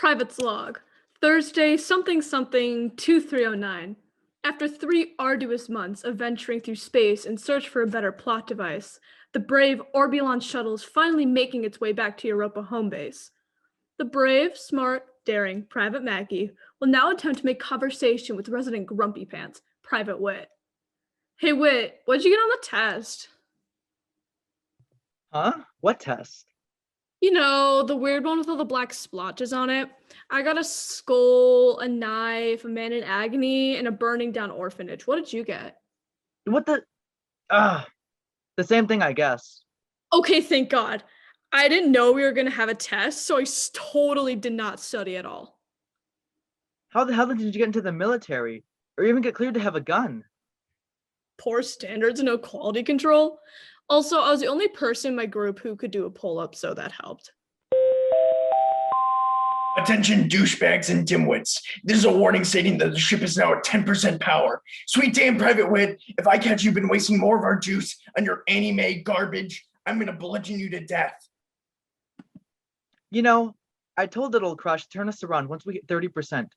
Private's log. Thursday, something something 2309. After 3 arduous months of venturing through space in search for a better plot device, the brave Orbulon shuttle is finally making its way back to Europa home base. The brave, smart, daring Private Mackey will now attempt to make conversation with resident Grumpy Pants, Private Wit. Hey Wit, what'd you get on the test? Huh? What test? You know, the weird one with all the black splotches on it. I got a skull, a knife, a man in agony, and a burning down orphanage. What did you get? What the? Ah, the same thing, I guess. Okay, thank God. I didn't know we were going to have a test, so I totally did not study at all. How the hell did you get into the military, or even get cleared to have a gun? Poor standards and no quality control. Also, I was the only person in my group who could do a pull-up, so that helped. Attention, douchebags and dimwits. This is a warning stating that the ship is now at 10% power. Sweet damn Private Wit, if I catch you've been wasting more of our juice on your anime garbage, I'm gonna bludgeon you to death. You know, I told Little Crush to turn us around once we hit 30%.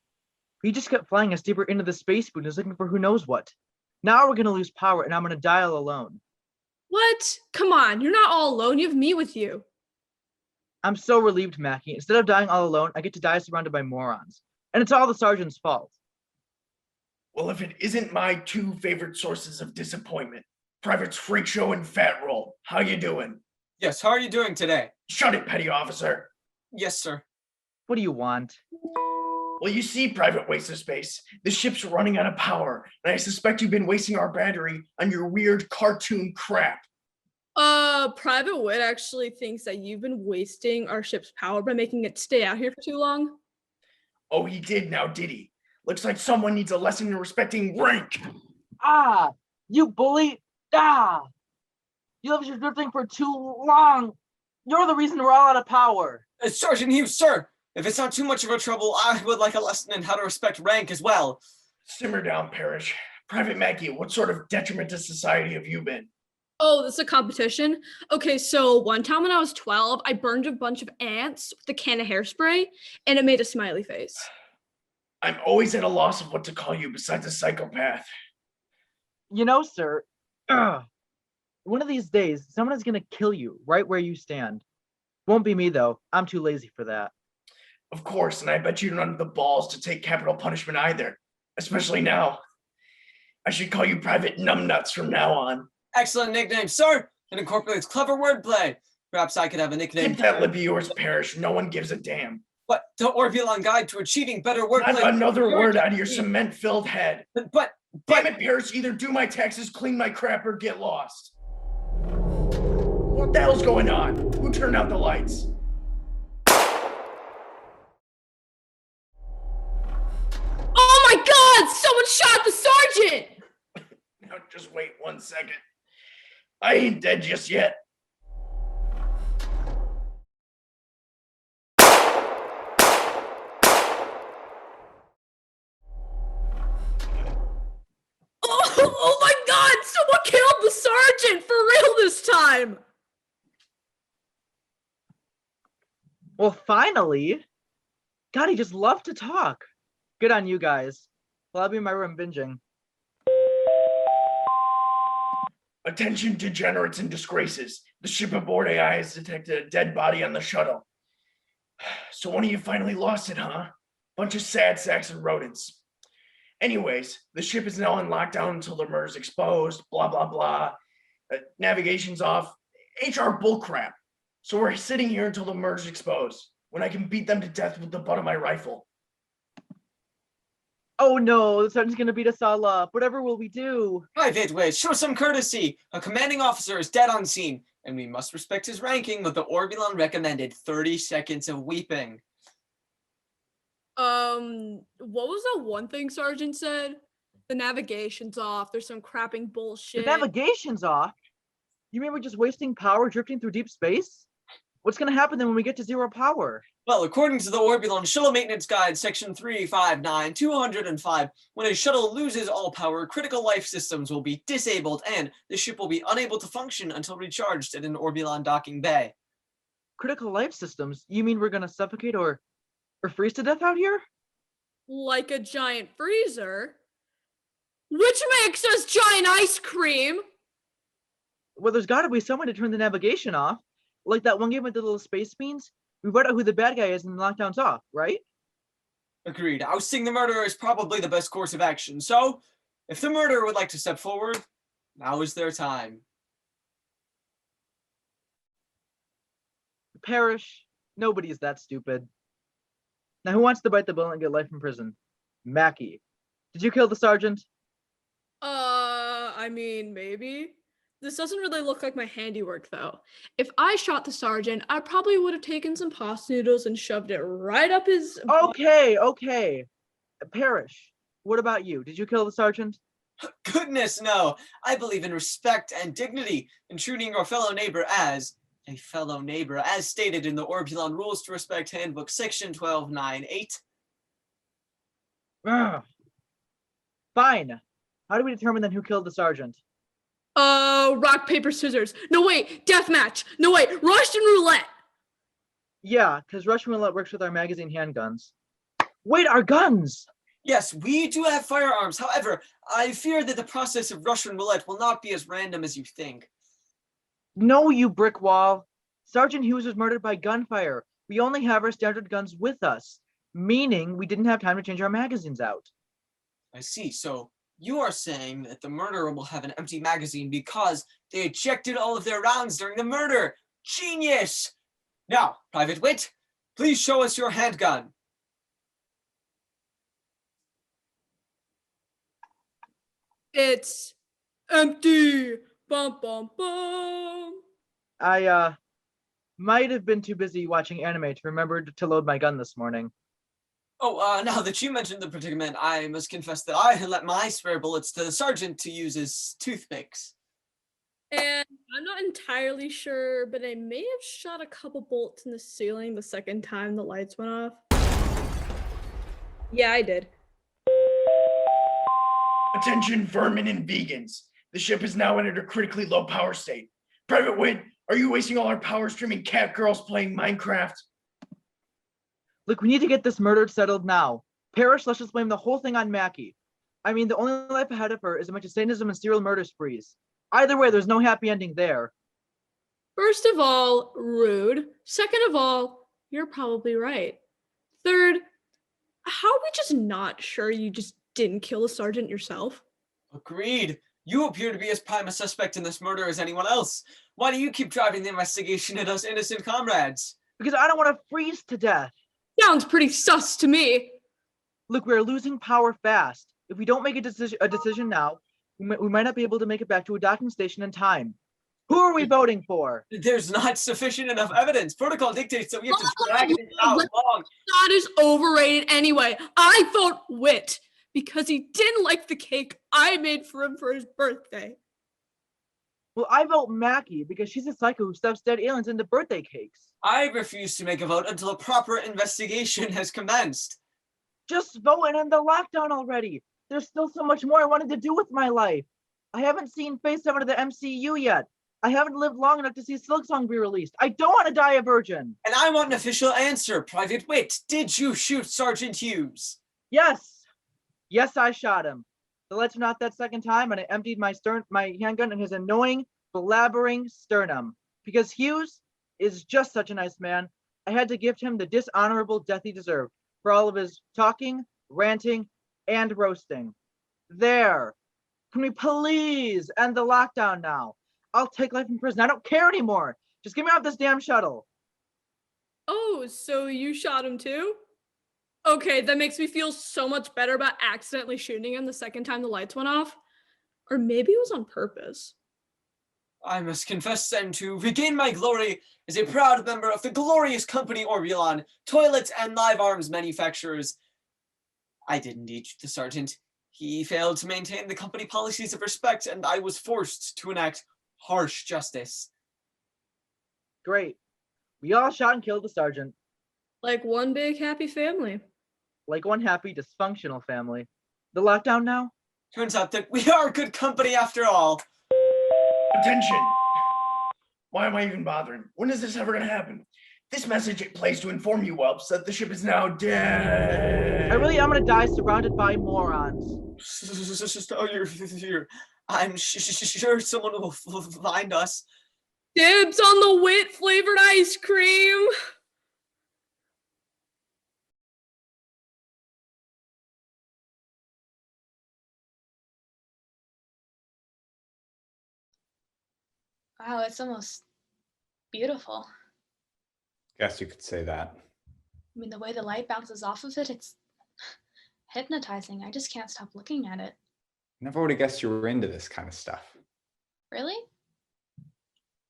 He just kept flying us deeper into the space boot and was looking for who knows what. Now we're gonna lose power and I'm gonna die all alone. What? Come on, you're not all alone. You have me with you. I'm so relieved, Mackie. Instead of dying all alone, I get to die surrounded by morons. And it's all the sergeant's fault. Well, if it isn't my two favorite sources of disappointment, Privates Freak Show and Fat Roll, how you doing? Yes, how are you doing today? Shut it, petty officer. Yes, sir. What do you want? Well, you see, Private Waste of Space, the ship's running out of power, and I suspect you've been wasting our battery on your weird cartoon crap. Private Wit actually thinks that you've been wasting our ship's power by making it stay out here for too long. Oh, he did now, did he? Looks like someone needs a lesson in respecting rank. Ah, you bully! Ah! You left your drifting for too long. You're the reason we're all out of power. Sergeant Hughes, sir, if it's not too much of a trouble, I would like a lesson in how to respect rank as well. Simmer down, Parrish. Private Mackey, what sort of detriment to society have you been? Oh, this is a competition? Okay, so one time when I was 12, I burned a bunch of ants with a can of hairspray, and it made a smiley face. I'm always at a loss of what to call you besides a psychopath. You know, sir, one of these days, someone is going to kill you right where you stand. Won't be me, though. I'm too lazy for that. Of course, and I bet you don't have the balls to take capital punishment either, especially now. I should call you Private Numbnuts from now on. Excellent nickname, sir. It incorporates clever wordplay. Perhaps I could have a nickname. Keep that lip of yours, Parrish. No one gives a damn. What? The Orbulon Guide to Achieving Better Wordplay. Not another word out of your cement-filled head. But Damn it, Parrish, either do my taxes, clean my crap, or get lost. What the hell's going on? Who turned out the lights? Oh my God! Someone shot the sergeant! Now just wait 1 second. I ain't dead just yet. Oh my God! Someone killed the sergeant for real this time! Well, finally! God, he just loved to talk. Good on you guys. Well, I'll be in my room binging. Attention, degenerates and disgraces. The ship aboard AI has detected a dead body on the shuttle. So one of you finally lost it, huh? Bunch of sad sacks and rodents. Anyways, the ship is now on lockdown until the murder's exposed, blah, blah, blah. Navigation's off. HR bullcrap. So we're sitting here until the murder's exposed, when I can beat them to death with the butt of my rifle. Oh no, the sergeant's gonna beat us all up. Whatever will we do? Private Wit, show some courtesy. A commanding officer is dead on scene, and we must respect his ranking with the Orbulon recommended 30 seconds of weeping. What was that one thing Sergeant said? The navigation's off. There's some crapping bullshit. The navigation's off? You mean we're just wasting power drifting through deep space? What's gonna happen then when we get to zero power? Well, according to the Orbulon Shuttle Maintenance Guide, Section 359-205, when a shuttle loses all power, critical life systems will be disabled and the ship will be unable to function until recharged at an Orbulon docking bay. Critical life systems? You mean we're gonna suffocate or Or freeze to death out here? Like a giant freezer, which makes us giant ice cream. Well, there's gotta be someone to turn the navigation off. Like that one game with the little space beans. We read out who the bad guy is and the lockdown's off, right? Agreed. Ousting the murderer is probably the best course of action. So, if the murderer would like to step forward, now is their time. Parrish, nobody's that stupid. Now, who wants to bite the bullet and get life in prison? Mackie. Did you kill the sergeant? I mean, maybe. This doesn't really look like my handiwork, though. If I shot the sergeant, I probably would have taken some pasta noodles and shoved it right up his. Okay. Parrish, what about you? Did you kill the sergeant? Goodness, no. I believe in respect and dignity, and treating your fellow neighbor as a fellow neighbor, as stated in the Orbulon Rules to Respect Handbook, Section 12.9.8. Ugh. Fine. How do we determine then who killed the sergeant? Rock, paper, scissors. No, wait, death match. No, wait, Russian roulette. Yeah, because Russian roulette works with our magazine handguns. Wait, our guns! Yes, we do have firearms. However, I fear that the process of Russian roulette will not be as random as you think. No, you brick wall. Sergeant Hughes was murdered by gunfire. We only have our standard guns with us, meaning we didn't have time to change our magazines out. I see. So you are saying that the murderer will have an empty magazine because they ejected all of their rounds during the murder. Genius! Now, Private Wit, please show us your handgun. It's empty. Bum, bum, bum. I might have been too busy watching anime to remember to load my gun this morning. Oh, now that you mentioned the predicament, I must confess that I had let my spare bullets to the sergeant to use as toothpicks. And I'm not entirely sure, but I may have shot a couple bolts in the ceiling the second time the lights went off. Yeah, I did. Attention, vermin and vegans. The ship has now entered a critically low power state. Private Wit, are you wasting all our power streaming cat girls playing Minecraft? Look, we need to get this murder settled now. Parrish, let's just blame the whole thing on Mackie. I mean, the only life ahead of her is a bunch of sadism and serial murder sprees. Either way, there's no happy ending there. First of all, rude. Second of all, you're probably right. Third, how are we just not sure you just didn't kill the sergeant yourself? Agreed. You appear to be as prime a suspect in this murder as anyone else. Why do you keep driving the investigation at us innocent comrades? Because I don't want to freeze to death. Sounds pretty sus to me. Look, we're losing power fast. If we don't make a decision now, we might not be able to make it back to a docking station in time. Who are we voting for? There's not sufficient enough evidence. Protocol dictates that we have to drag it out long. That is overrated anyway. I vote Wit because he didn't like the cake I made for him for his birthday. Well, I vote Mackie because she's a psycho who stuffs dead aliens into birthday cakes. I refuse to make a vote until a proper investigation has commenced. Just vote and end the lockdown already. There's still so much more I wanted to do with my life. I haven't seen Phase 7 of the MCU yet. I haven't lived long enough to see Silksong be released. I don't want to die a virgin. And I want an official answer, Private Wit. Did you shoot Sergeant Hughes? Yes. Yes, I shot him. The lights went out that second time and I emptied my handgun in his annoying, blabbering sternum. Because Hughes is just such a nice man, I had to gift him the dishonorable death he deserved for all of his talking, ranting, and roasting. There. Can we please end the lockdown now? I'll take life in prison. I don't care anymore. Just get me off this damn shuttle. Oh, so you shot him too? Okay, that makes me feel so much better about accidentally shooting him the second time the lights went off. Or maybe it was on purpose. I must confess then to regain my glory as a proud member of the glorious company Orbulon, toilets and live arms manufacturers. I did indeed shoot the sergeant. He failed to maintain the company policies of respect, and I was forced to enact harsh justice. Great. We all shot and killed the sergeant. Like one big happy family. Like one happy, dysfunctional family. The lockdown now? Turns out that we are good company after all. Attention! Why am I even bothering? When is this ever going to happen? This message plays to inform you, whelps, that the ship is now dead. I'm gonna die surrounded by morons. I'm sure someone will find us. Dibs on the wit flavored ice cream. Wow, it's almost beautiful. Guess you could say that. I mean, the way the light bounces off of it, it's hypnotizing. I just can't stop looking at it. Never would have guessed you were into this kind of stuff. Really?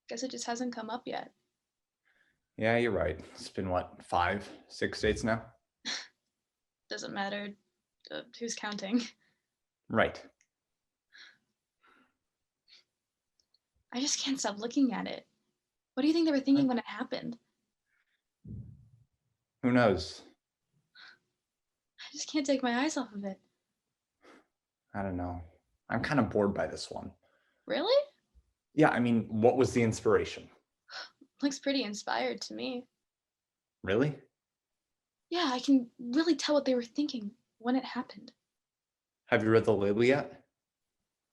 Guess it just hasn't come up yet. Yeah, you're right. It's been what, 5, 6 dates now? Doesn't matter who's counting. Right. I just can't stop looking at it. What do you think they were thinking when it happened? Who knows? I just can't take my eyes off of it. I don't know. I'm kind of bored by this one. Really? Yeah, I mean, what was the inspiration? Looks pretty inspired to me. Really? Yeah, I can really tell what they were thinking when it happened. Have you read the label yet?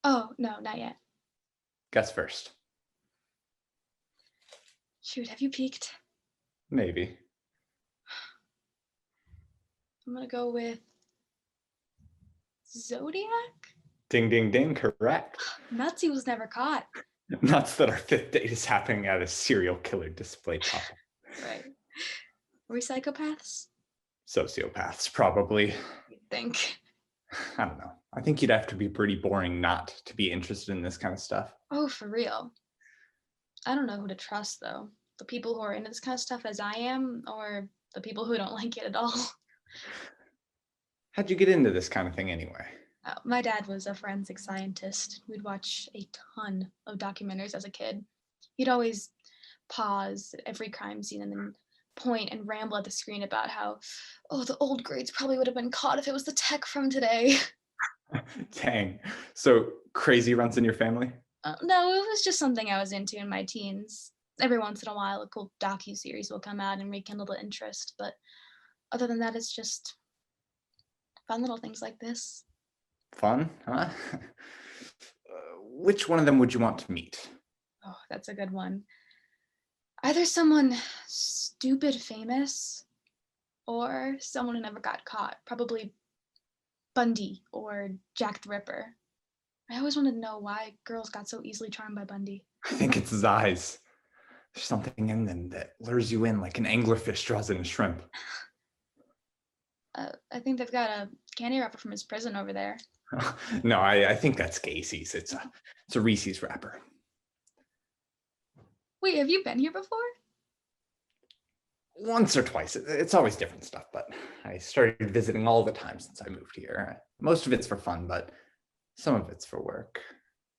Oh, no, not yet. Guess first. Shoot, have you peeked? Maybe. I'm gonna go with Zodiac? Ding, ding, ding, correct. Nutsy was never caught. Nuts that our 5th date is happening at a serial killer display couple. Right. Were we psychopaths? Sociopaths, probably. You'd think. I don't know. I think you'd have to be pretty boring not to be interested in this kind of stuff. Oh, for real. I don't know who to trust, though. The people who are into this kind of stuff as I am, or the people who don't like it at all. How'd you get into this kind of thing anyway? My dad was a forensic scientist. We'd watch a ton of documentaries as a kid. He'd always pause at every crime scene and then point and ramble at the screen about how, oh, the old grades probably would have been caught if it was the tech from today. Dang. So crazy runs in your family? No, it was just something I was into in my teens. Every once in a while, a cool docu-series will come out and rekindle the interest. But other than that, it's just fun little things like this. Fun, huh? Which one of them would you want to meet? Oh, that's a good one. Either someone stupid famous or someone who never got caught. Probably Bundy or Jack the Ripper. I always wanted to know why girls got so easily charmed by Bundy. I think it's his eyes. There's something in them that lures you in like an anglerfish draws in a shrimp. I think they've got a candy wrapper from his prison over there. No, I think that's Gacy's. It's a Reese's wrapper. Wait, have you been here before? Once or twice. It's always different stuff, but I started visiting all the time since I moved here. Most of it's for fun, but some of it's for work.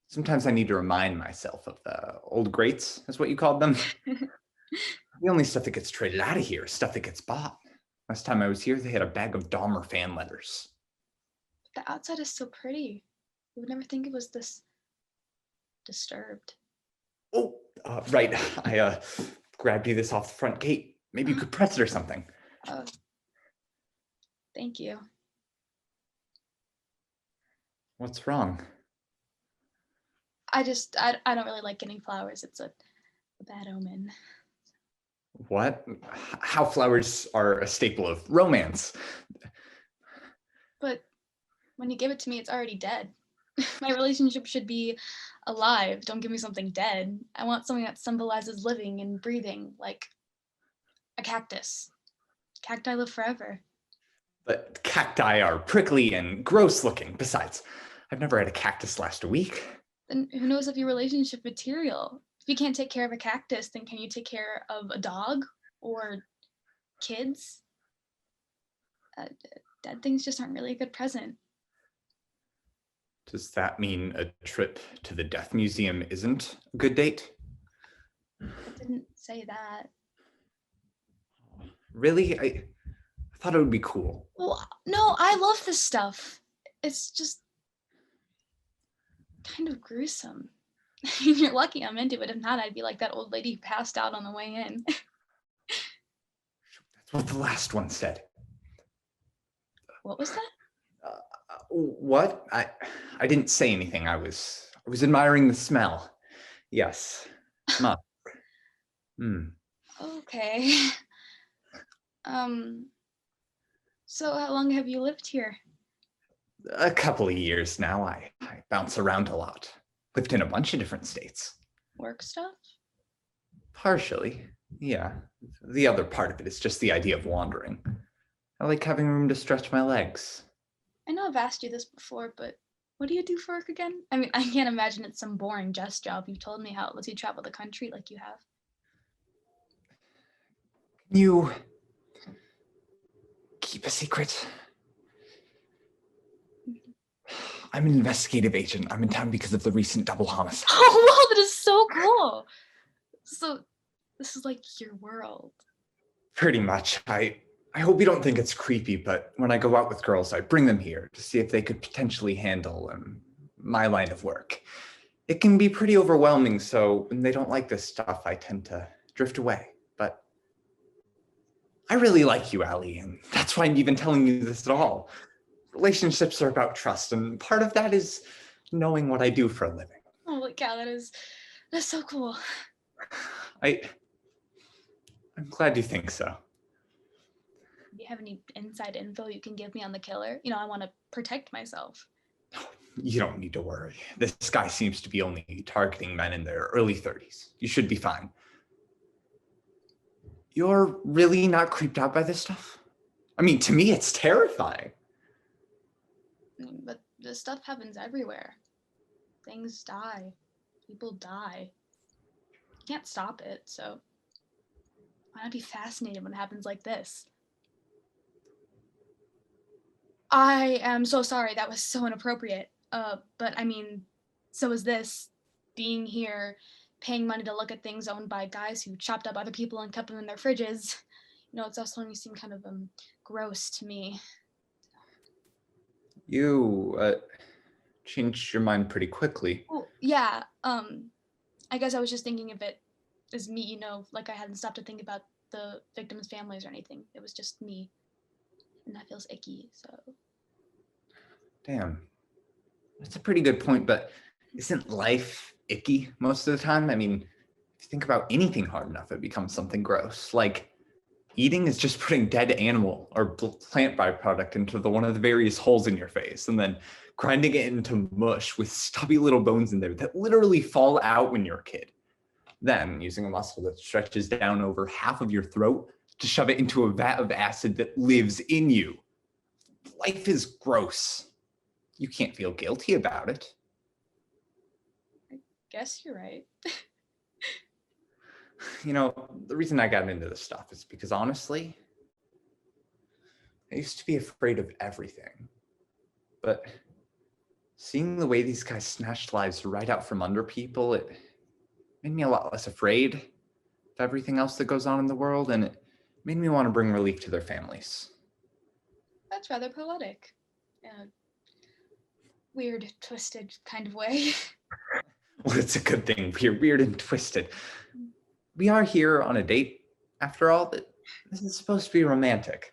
Sometimes I need to remind myself of the old greats, is what you called them. The only stuff that gets traded out of here is stuff that gets bought. Last time I was here, they had a bag of Dahmer fan letters. The outside is so pretty. You would never think it was this disturbed. Oh, right. I grabbed you this off the front gate. Maybe you could press it or something. Thank you. What's wrong? I don't really like getting flowers. It's a bad omen. What? How flowers are a staple of romance. But when you give it to me, it's already dead. My relationship should be alive. Don't give me something dead. I want something that symbolizes living and breathing, like a cactus. Cacti live forever. But cacti are prickly and gross looking. Besides, I've never had a cactus last a week. Then who knows if your relationship material? If you can't take care of a cactus, then can you take care of a dog or kids? Dead things just aren't really a good present. Does that mean a trip to the Death Museum isn't a good date? I didn't say that. Really? I thought it would be cool. Well, no, I love this stuff. It's just kind of gruesome. You're lucky I'm into it. If not, I'd be like that old lady who passed out on the way in. what the last one said. What was that? What? I didn't say anything. I was admiring the smell. Yes. Musk. Okay. So how long have you lived here? A couple of years now. I bounce around a lot. Lived in a bunch of different states. Work stuff? Partially, yeah. The other part of it is just the idea of wandering. I like having room to stretch my legs. I know I've asked you this before, but what do you do for work again? I mean, I can't imagine it's some boring desk job. You've told me how it lets you travel the country like you have. Can you keep a secret? I'm an investigative agent. I'm in town because of the recent double homicide. Oh, wow, that is so cool. So this is like your world. Pretty much. I hope you don't think it's creepy, but when I go out with girls, I bring them here to see if they could potentially handle my line of work. It can be pretty overwhelming, so when they don't like this stuff, I tend to drift away. But I really like you, Allie, and that's why I'm even telling you this at all. Relationships are about trust, and part of that is knowing what I do for a living. Holy cow, that's so cool. I'm glad you think so. Do you have any inside info you can give me on the killer? You know, I want to protect myself. You don't need to worry. This guy seems to be only targeting men in their early 30s. You should be fine. You're really not creeped out by this stuff? I mean, to me, it's terrifying. But this stuff happens everywhere. Things die. People die. You can't stop it, so why not be fascinated when it happens like this? I am so sorry. That was so inappropriate. But I mean, so is this. Being here, paying money to look at things owned by guys who chopped up other people and kept them in their fridges. You know, it's also starting to seem kind of gross to me. You changed your mind pretty quickly. Oh, yeah. I guess I was just thinking of it as me, you know, like I hadn't stopped to think about the victims' families or anything. It was just me. And that feels icky, so. Damn. That's a pretty good point, but isn't life icky most of the time? I mean, if you think about anything hard enough, it becomes something gross. Like eating is just putting dead animal or plant byproduct into one of the various holes in your face and then grinding it into mush with stubby little bones in there that literally fall out when you're a kid. Then using a muscle that stretches down over half of your throat to shove it into a vat of acid that lives in you. Life is gross. You can't feel guilty about it. Guess you're right. You know, the reason I got into this stuff is because honestly, I used to be afraid of everything. But seeing the way these guys snatched lives right out from under people, it made me a lot less afraid of everything else that goes on in the world, and it made me want to bring relief to their families. That's rather poetic. In a weird, twisted kind of way. Well, it's a good thing. We're weird and twisted. We are here on a date, after all. This is supposed to be romantic.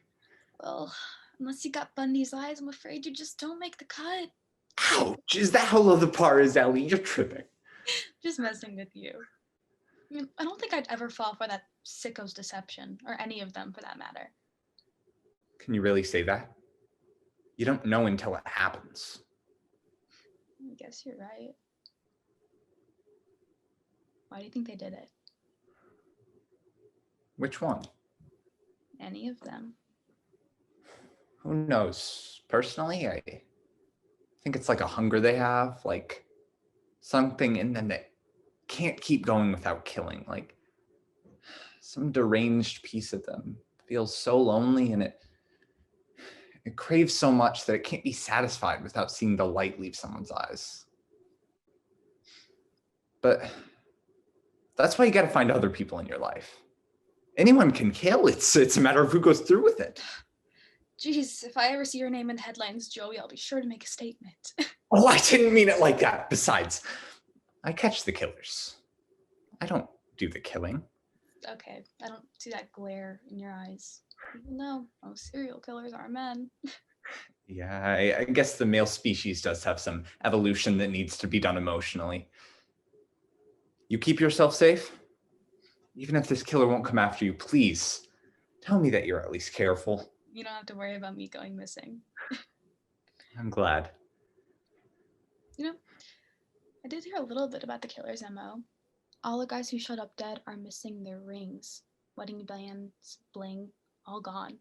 Well, unless you got Bundy's eyes, I'm afraid you just don't make the cut. Ouch! Is that how low the bar is, Ellie? You're tripping. Just messing with you. I mean, I don't think I'd ever fall for that sicko's deception, or any of them for that matter. Can you really say that? You don't know until it happens. I guess you're right. Why do you think they did it? Which one? Any of them. Who knows? Personally, I think it's like a hunger they have, like something in them that can't keep going without killing. Like some deranged piece of them feels so lonely, and it craves so much that it can't be satisfied without seeing the light leave someone's eyes. But that's why you got to find other people in your life. Anyone can kill. It's a matter of who goes through with it. Jeez, if I ever see your name in the headlines, Joey, I'll be sure to make a statement. Oh, I didn't mean it like that. Besides, I catch the killers. I don't do the killing. Okay, I don't see that glare in your eyes. Even though most serial killers are men. Yeah, I guess the male species does have some evolution that needs to be done emotionally. You keep yourself safe? Even if this killer won't come after you, please tell me that you're at least careful. You don't have to worry about me going missing. I'm glad. You know, I did hear a little bit about the killer's MO. All the guys who showed up dead are missing their rings. Wedding bands, bling, all gone.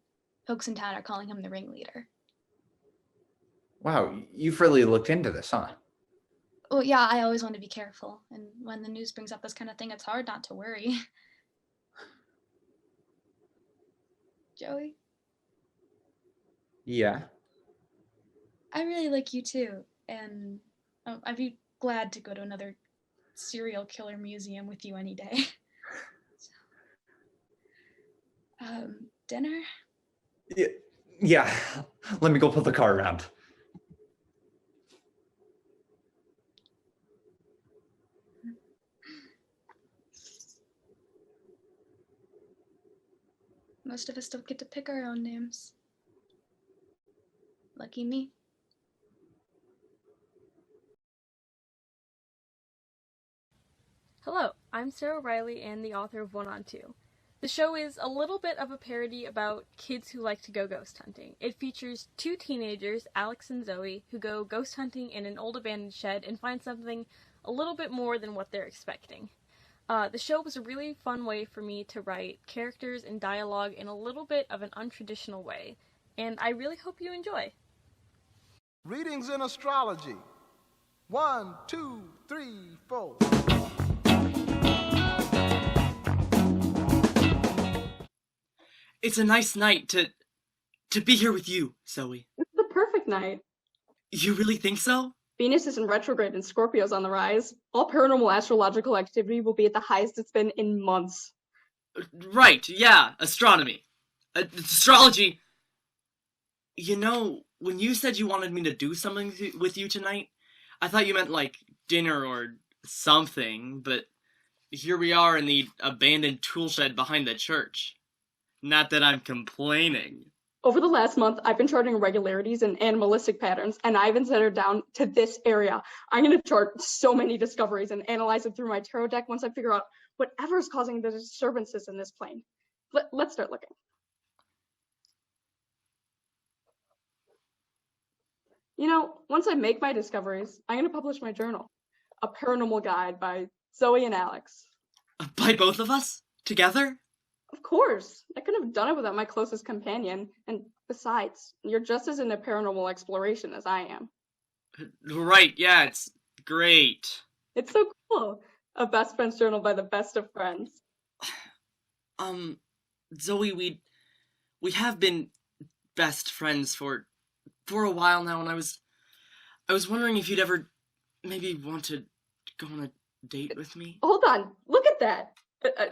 Folks in town are calling him the ringleader. Wow, you've really looked into this, huh? Well, yeah, I always want to be careful. And when the news brings up this kind of thing, it's hard not to worry. Joey, Yeah. I really like you too. And I'd be glad to go to another serial killer museum with you any day. Dinner? Yeah. Let me go pull the car around. Most of us don't get to pick our own names. Lucky me. Hello, I'm Sarah Riley and the author of One on Two. The show is a little bit of a parody about kids who like to go ghost hunting. It features two teenagers, Alex and Zoe, who go ghost hunting in an old abandoned shed and find something a little bit more than what they're expecting. The show was a really fun way for me to write characters and dialogue in a little bit of an untraditional way, and I really hope you enjoy. Readings in astrology. 1, 2, 3, 4. It's a nice night to be here with you, Zoe. It's the perfect night. You really think so? Venus is in retrograde and Scorpio's on the rise. All paranormal astrological activity will be at the highest it's been in months. Right, yeah, astronomy. Astrology. You know, when you said you wanted me to do something with you tonight, I thought you meant like dinner or something, but here we are in the abandoned tool shed behind the church. Not that I'm complaining. Over the last month, I've been charting irregularities and animalistic patterns, and I even set her down to this area. I'm going to chart so many discoveries and analyze it through my tarot deck once I figure out whatever is causing the disturbances in this plane. Let's start looking. You know, once I make my discoveries, I'm going to publish my journal, A Paranormal Guide by Zoe and Alex. By both of us? Together? Of course. I couldn't have done it without my closest companion. And besides, you're just as into paranormal exploration as I am. Right, yeah, it's great. It's so cool. A best friend's journal by the best of friends. Zoe, we have been best friends for a while now, and I was wondering if you'd ever maybe want to go on a date with me. Hold on. Look at that.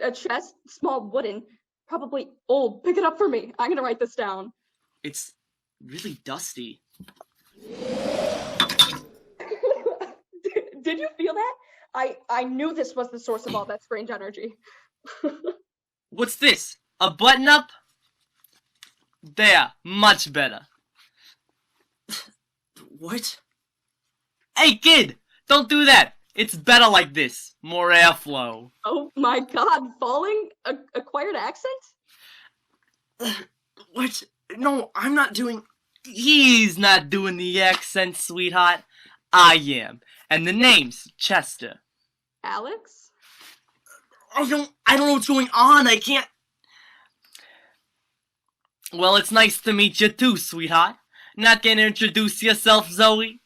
A chest, small, wooden, probably old. Pick it up for me. I'm gonna write this down. It's really dusty. Did you feel that? I knew this was the source of all that strange energy. What's this? A button-up? There, much better. What? Hey, kid! Don't do that! It's better like this. More airflow. Oh my god, falling? Acquired accent? What? No, I'm not doing... He's not doing the accent, sweetheart. I am. And the name's Chester. Alex? I don't know what's going on. I can't... Well, it's nice to meet you too, sweetheart. Not gonna introduce yourself, Zoe?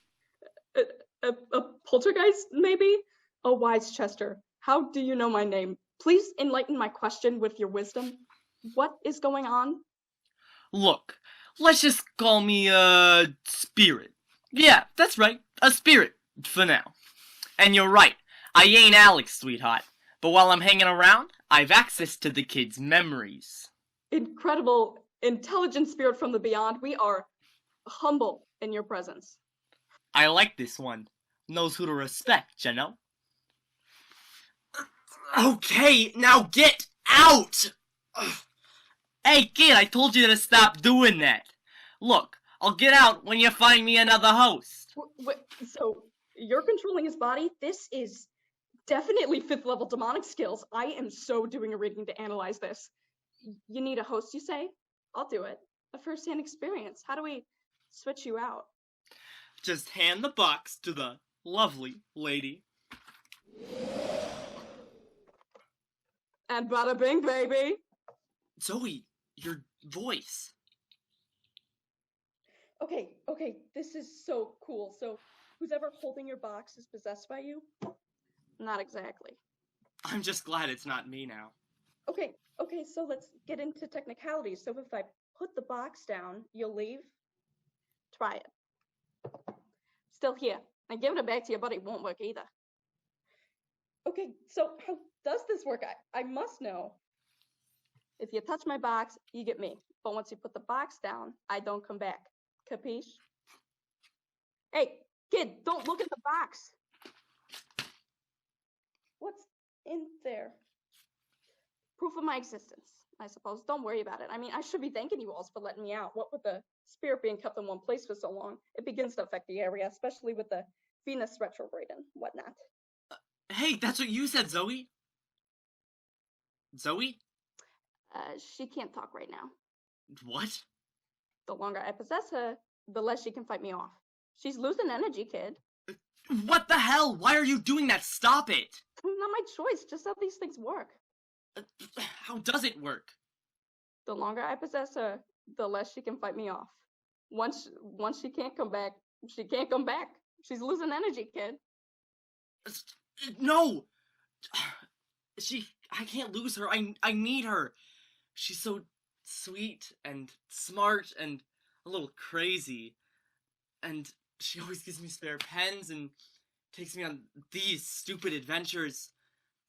A poltergeist, maybe? Oh, wise Chester, how do you know my name? Please enlighten my question with your wisdom. What is going on? Look, let's just call me a spirit. Yeah, that's right, a spirit, for now. And you're right, I ain't Alex, sweetheart. But while I'm hanging around, I've access to the kids' memories. Incredible, intelligent spirit from the beyond. We are humble in your presence. I like this one. Knows who to respect, you know? Okay, now get out! Ugh. Hey, kid, I told you to stop doing that. Look, I'll get out when you find me another host. So you're controlling his body? This is definitely 5th level demonic skills. I am so doing a reading to analyze this. You need a host, you say? I'll do it. A first-hand experience. How do we switch you out? Just hand the box to the lovely lady. And bada bing, baby. Zoe, your voice. Okay, this is so cool. So, who's ever holding your box is possessed by you? Not exactly. I'm just glad it's not me now. Okay, so let's get into technicalities. So if I put the box down, you'll leave? Try it. Still here. And giving it back to your buddy won't work either. Okay, so how does this work? I must know. If you touch my box, you get me. But once you put the box down, I don't come back. Capiche? Hey, kid, don't look at the box. What's in there? Proof of my existence, I suppose. Don't worry about it. I mean, I should be thanking you all for letting me out. What with the spirit being kept in one place for so long, it begins to affect the area, especially with the Venus retrograde and whatnot. Hey, that's what you said, Zoe. Zoe? She can't talk right now. What? The longer I possess her, the less she can fight me off. She's losing energy, kid. What the hell? Why are you doing that? Stop it! Not my choice, just how these things work. How does it work? The longer I possess her, the less she can fight me off. Once she can't come back, she can't come back. She's losing energy, kid. No! I can't lose her. I need her. She's so sweet and smart and a little crazy. And she always gives me spare pens and takes me on these stupid adventures.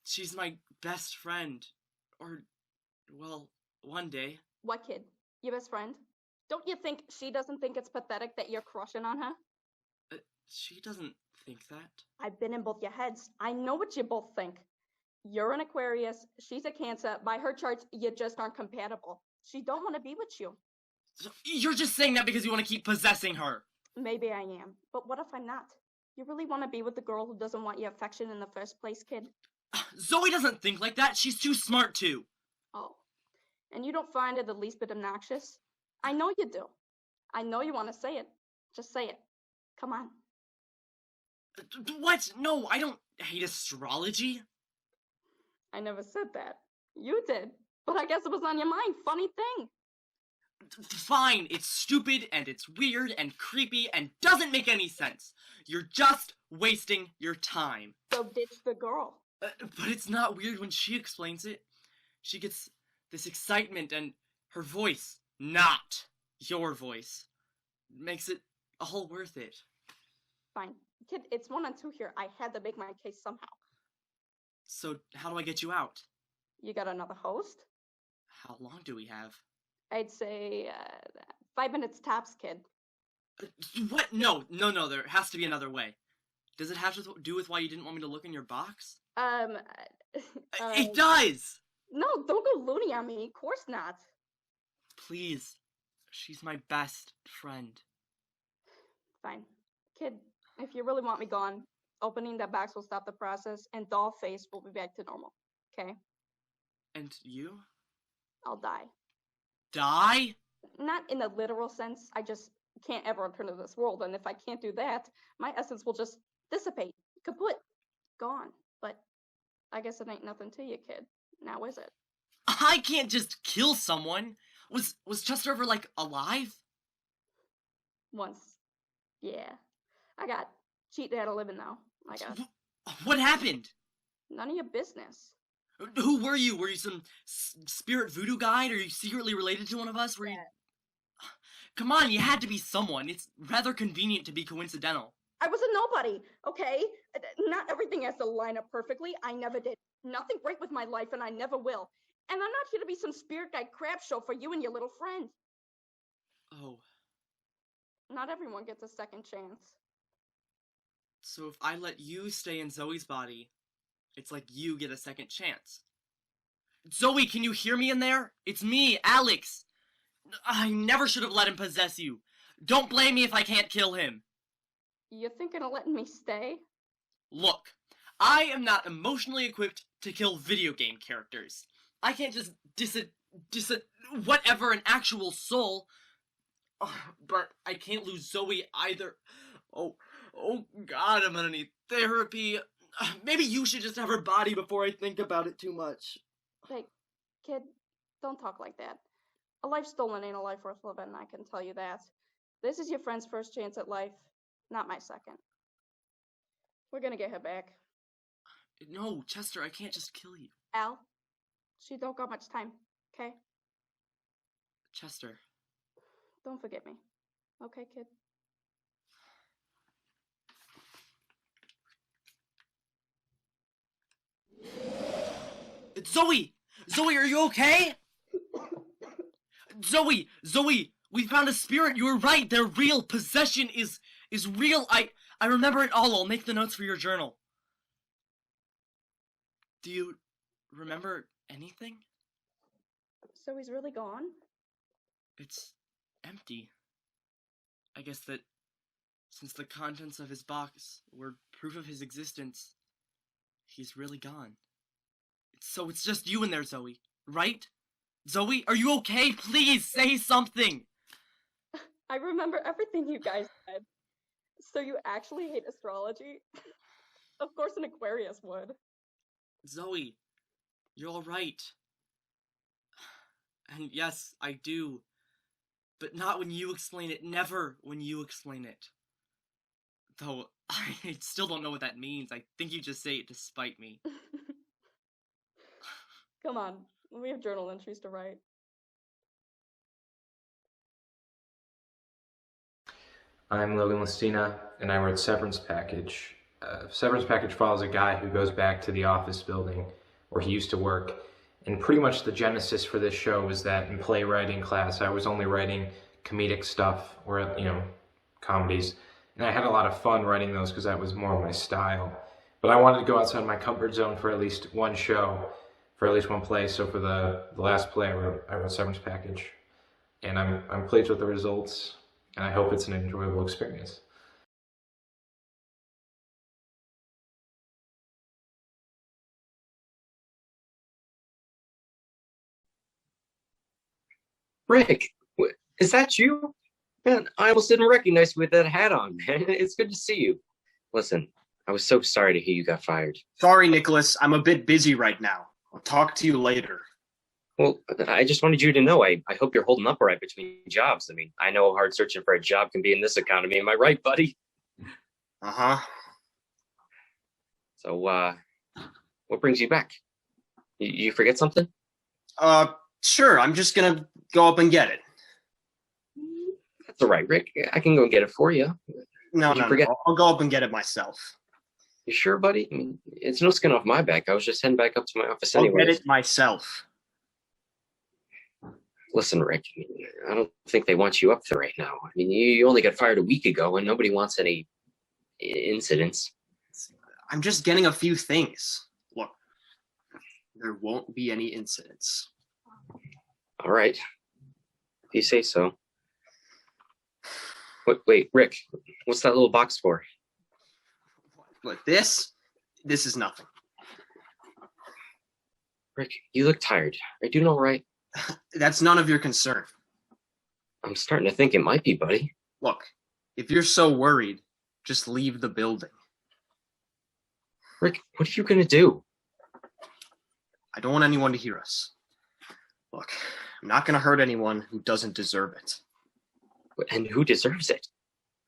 She's my best friend. Or, well, one day. What kid? Your best friend? Don't you think she doesn't think it's pathetic that you're crushing on her? She doesn't think that. I've been in both your heads. I know what you both think. You're an Aquarius, she's a Cancer. By her charts, you just aren't compatible. She don't want to be with you. So you're just saying that because you want to keep possessing her. Maybe I am, but what if I'm not? You really want to be with the girl who doesn't want your affection in the first place, kid? Zoe doesn't think like that. She's too smart to. Oh, and you don't find her the least bit obnoxious? I know you do. I know you want to say it. Just say it. Come on. What? No, I don't hate astrology. I never said that. You did. But I guess it was on your mind. Funny thing. Fine, it's stupid and it's weird and creepy and doesn't make any sense. You're just wasting your time. So ditch the girl. But it's not weird when she explains it. She gets this excitement and her voice, not your voice, makes it all worth it. Fine. Kid, it's 1 on 2 here. I had to make my case somehow. So how do I get you out? You got another host? How long do we have? I'd say 5 minutes tops, kid. What? No, there has to be another way. Does it have to do with why you didn't want me to look in your box? It does! No, don't go loony on me. Of course not. Please. She's my best friend. Fine. Kid, if you really want me gone, opening that box will stop the process, and Dollface will be back to normal. Okay? And you? I'll die. Die? Not in a literal sense. I just can't ever return to this world, and if I can't do that, my essence will just dissipate. Kaput. Gone. But I guess it ain't nothing to you, kid. Now is it? I can't just kill someone. Was Chester ever, like, alive? Once. Yeah. I got cheated out of living though. I got. What happened? None of your business. Who were you? Were you some spirit voodoo guide? Are you secretly related to one of us? Were you... Come on, you had to be someone. It's rather convenient to be coincidental. I was a nobody, okay? Not everything has to line up perfectly. I never did. Nothing great with my life, and I never will. And I'm not here to be some spirit guide crap show for you and your little friend. Oh. Not everyone gets a second chance. So if I let you stay in Zoe's body, it's like you get a second chance. Zoe, can you hear me in there? It's me, Alex. I never should have let him possess you. Don't blame me if I can't kill him. You thinking of letting me stay? Look, I am not emotionally equipped to kill video game characters. I can't just whatever an actual soul. But I can't lose Zoe either. Oh God, I'm gonna need therapy. Maybe you should just have her body before I think about it too much. Hey, kid, don't talk like that. A life stolen ain't a life worth living, I can tell you that. This is your friend's first chance at life, not my second. We're gonna get her back. No, Chester, I can't just kill you. Al, she don't got much time, okay? Chester. Don't forget me. Okay, kid? It's Zoe! Zoe, are you okay? Zoe, we found a spirit. You were right. They're real. Possession is real. I remember it all. I'll make the notes for your journal. Do you remember anything? So he's really gone? It's empty. I guess that since the contents of his box were proof of his existence, he's really gone. So it's just you in there, Zoe, right? Zoe, are you okay? Please say something. I remember everything you guys said. So you actually hate astrology? Of course an Aquarius would. Zoe, you're all right. And yes, I do. But not when you explain it. Never when you explain it. Though, I still don't know what that means. I think you just say it to spite me. Come on, we have journal entries to write. I'm Logan Listina, and I wrote Severance Package. Severance Package follows a guy who goes back to the office building where he used to work. And pretty much the genesis for this show was that in playwriting class, I was only writing comedic stuff, or, comedies. And I had a lot of fun writing those because that was more my style. But I wanted to go outside my comfort zone for at least one show, for at least one play. So for the last play, I wrote Severance Package. And I'm pleased with the results, and I hope it's an enjoyable experience. Rick, is that you? Man, I almost didn't recognize you with that hat on, man. It's good to see you. Listen, I was so sorry to hear you got fired. Sorry, Nicholas. I'm a bit busy right now. I'll talk to you later. Well, I just wanted you to know, I hope you're holding up all right between jobs. I mean, I know how hard searching for a job can be in this economy. Am I right, buddy? Uh-huh. So, what brings you back? You forget something? Sure. I'm just gonna go up and get it. That's all right, Rick. I can go and get it for you. No, Did you forget? I'll go up and get it myself. You sure, buddy? I mean, it's no skin off my back. I was just heading back up to my office I'll anyway. get it myself. Listen, Rick, I don't think they want you up there right now. I mean, you only got fired a week ago, and nobody wants any incidents. I'm just getting a few things. Look, there won't be any incidents. All right. If you say so. Wait, Rick, what's that little box for? But this is nothing. Rick, you look tired. Are you doing all right? That's none of your concern. I'm starting to think it might be, buddy. Look, if you're so worried, just leave the building. Rick, what are you going to do? I don't want anyone to hear us. Look, I'm not going to hurt anyone who doesn't deserve it. And who deserves it?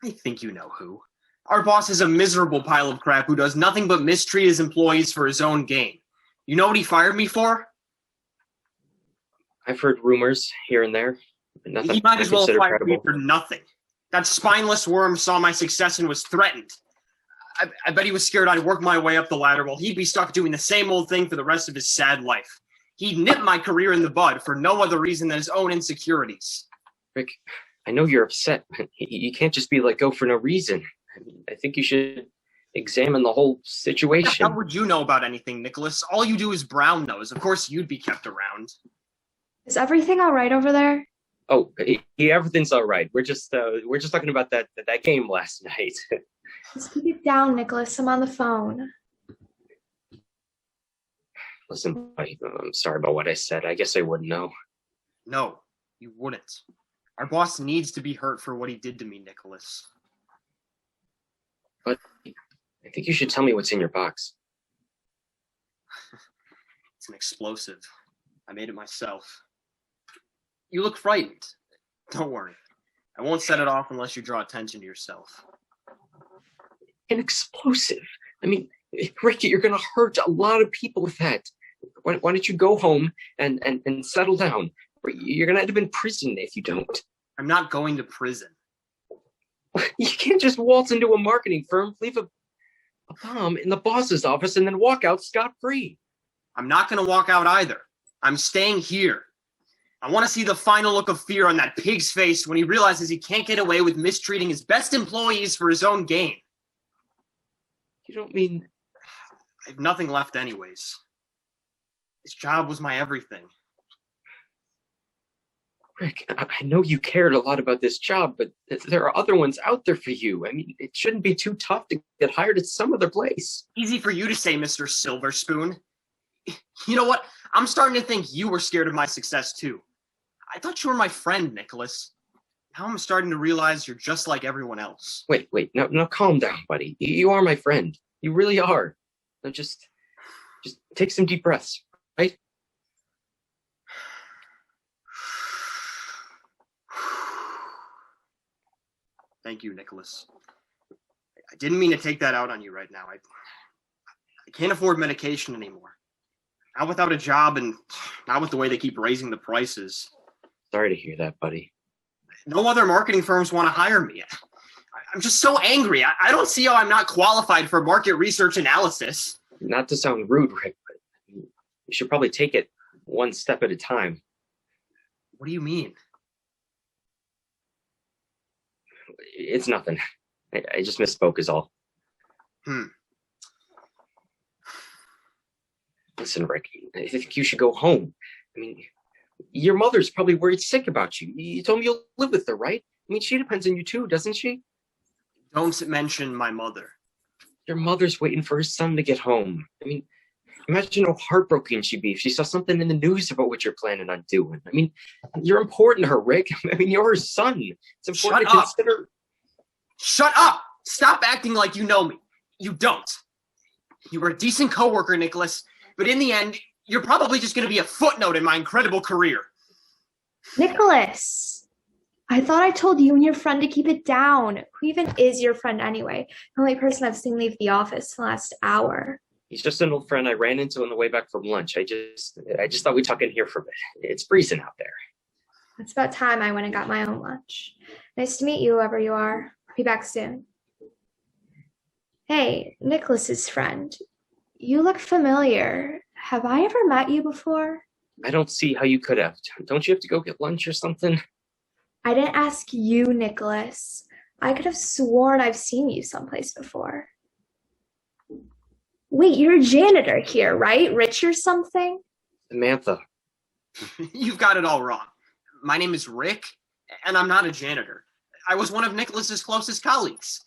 I think you know who. Our boss is a miserable pile of crap who does nothing but mistreat his employees for his own gain. You know what he fired me for? I've heard rumors here and there. Nothing He might as well have consider fired me credible. for nothing. That spineless worm saw my success and was threatened. I bet he was scared I'd work my way up the ladder while he'd be stuck doing the same old thing for the rest of his sad life. He'd nip my career in the bud for no other reason than his own insecurities. Rick, I know you're upset. You can't just be let go for no reason. I think you should examine the whole How situation. would you know about anything, Nicholas? All you do is brown nose. Of course you'd be kept around. Is everything all right over there? Oh, yeah, everything's all right. We're just talking about that game last night. Just keep it down, Nicholas. I'm on the phone. Listen, I'm sorry about what I said. I guess I wouldn't know. No, you wouldn't. Our boss needs to be hurt for what he did to me, Nicholas. But I think you should tell me what's in your box. It's an explosive. I made it myself. You look frightened. Don't worry. I won't set it off unless you draw attention to yourself. An explosive? I mean, Ricky, you're going to hurt a lot of people with that. Why don't you go home and settle down? You're going to end up in prison if you don't. I'm not going to prison. You can't just waltz into a marketing firm, leave a bomb in the boss's office, and then walk out scot-free. I'm not going to walk out either. I'm staying here. I want to see the final look of fear on that pig's face when he realizes he can't get away with mistreating his best employees for his own gain. You don't mean... I have nothing left anyways. This job was my everything. Rick, I know you cared a lot about this job, but there are other ones out there for you. I mean, it shouldn't be too tough to get hired at some other place. Easy for you to say, Mr. Silver Spoon. You know what? I'm starting to think you were scared of my success too. I thought you were my friend, Nicholas. Now I'm starting to realize you're just like everyone else. Wait, no, calm down, buddy. You are my friend. You really are. Now just take some deep breaths, right? Thank you, Nicholas. I didn't mean to take that out on you right now. I can't afford medication anymore. Not without a job and not with the way they keep raising the prices. Sorry to hear that, buddy. No other marketing firms want to hire me. I'm just so angry. I don't see how I'm not qualified for market research analysis. Not to sound rude, Rick, but you should probably take it one step at a time. What do you mean? It's nothing. I just misspoke is all. Listen, Rick, I think you should go home. I mean, your mother's probably worried sick about you. You told me you'll live with her, right? I mean, she depends on you too, doesn't she? Don't mention my mother. Your mother's waiting for her son to get home. I mean, imagine how heartbroken she'd be if she saw something in the news about what you're planning on doing. I mean, you're important to her, Rick. I mean, you're her son. It's important to consider. Shut up! Stop acting like you know me. You don't. You were a decent coworker, Nicholas, but in the end, you're probably just going to be a footnote in my incredible career. Nicholas, I thought I told you and your friend to keep it down. Who even is your friend anyway? The only person I've seen leave the office in the last hour. He's just an old friend I ran into on the way back from lunch. I just thought we'd tuck in here for a bit. It's freezing out there. It's about time I went and got my own lunch. Nice to meet you, whoever you are. Be back soon. Hey, Nicholas's friend. You look familiar. Have I ever met you before? I don't see how you could have. Don't you have to go get lunch or something? I didn't ask you, Nicholas. I could have sworn I've seen you someplace before. Wait, you're a janitor here, right? Rich or something? Samantha. You've got it all wrong. My name is Rick, and I'm not a janitor. I was one of Nicholas's closest colleagues.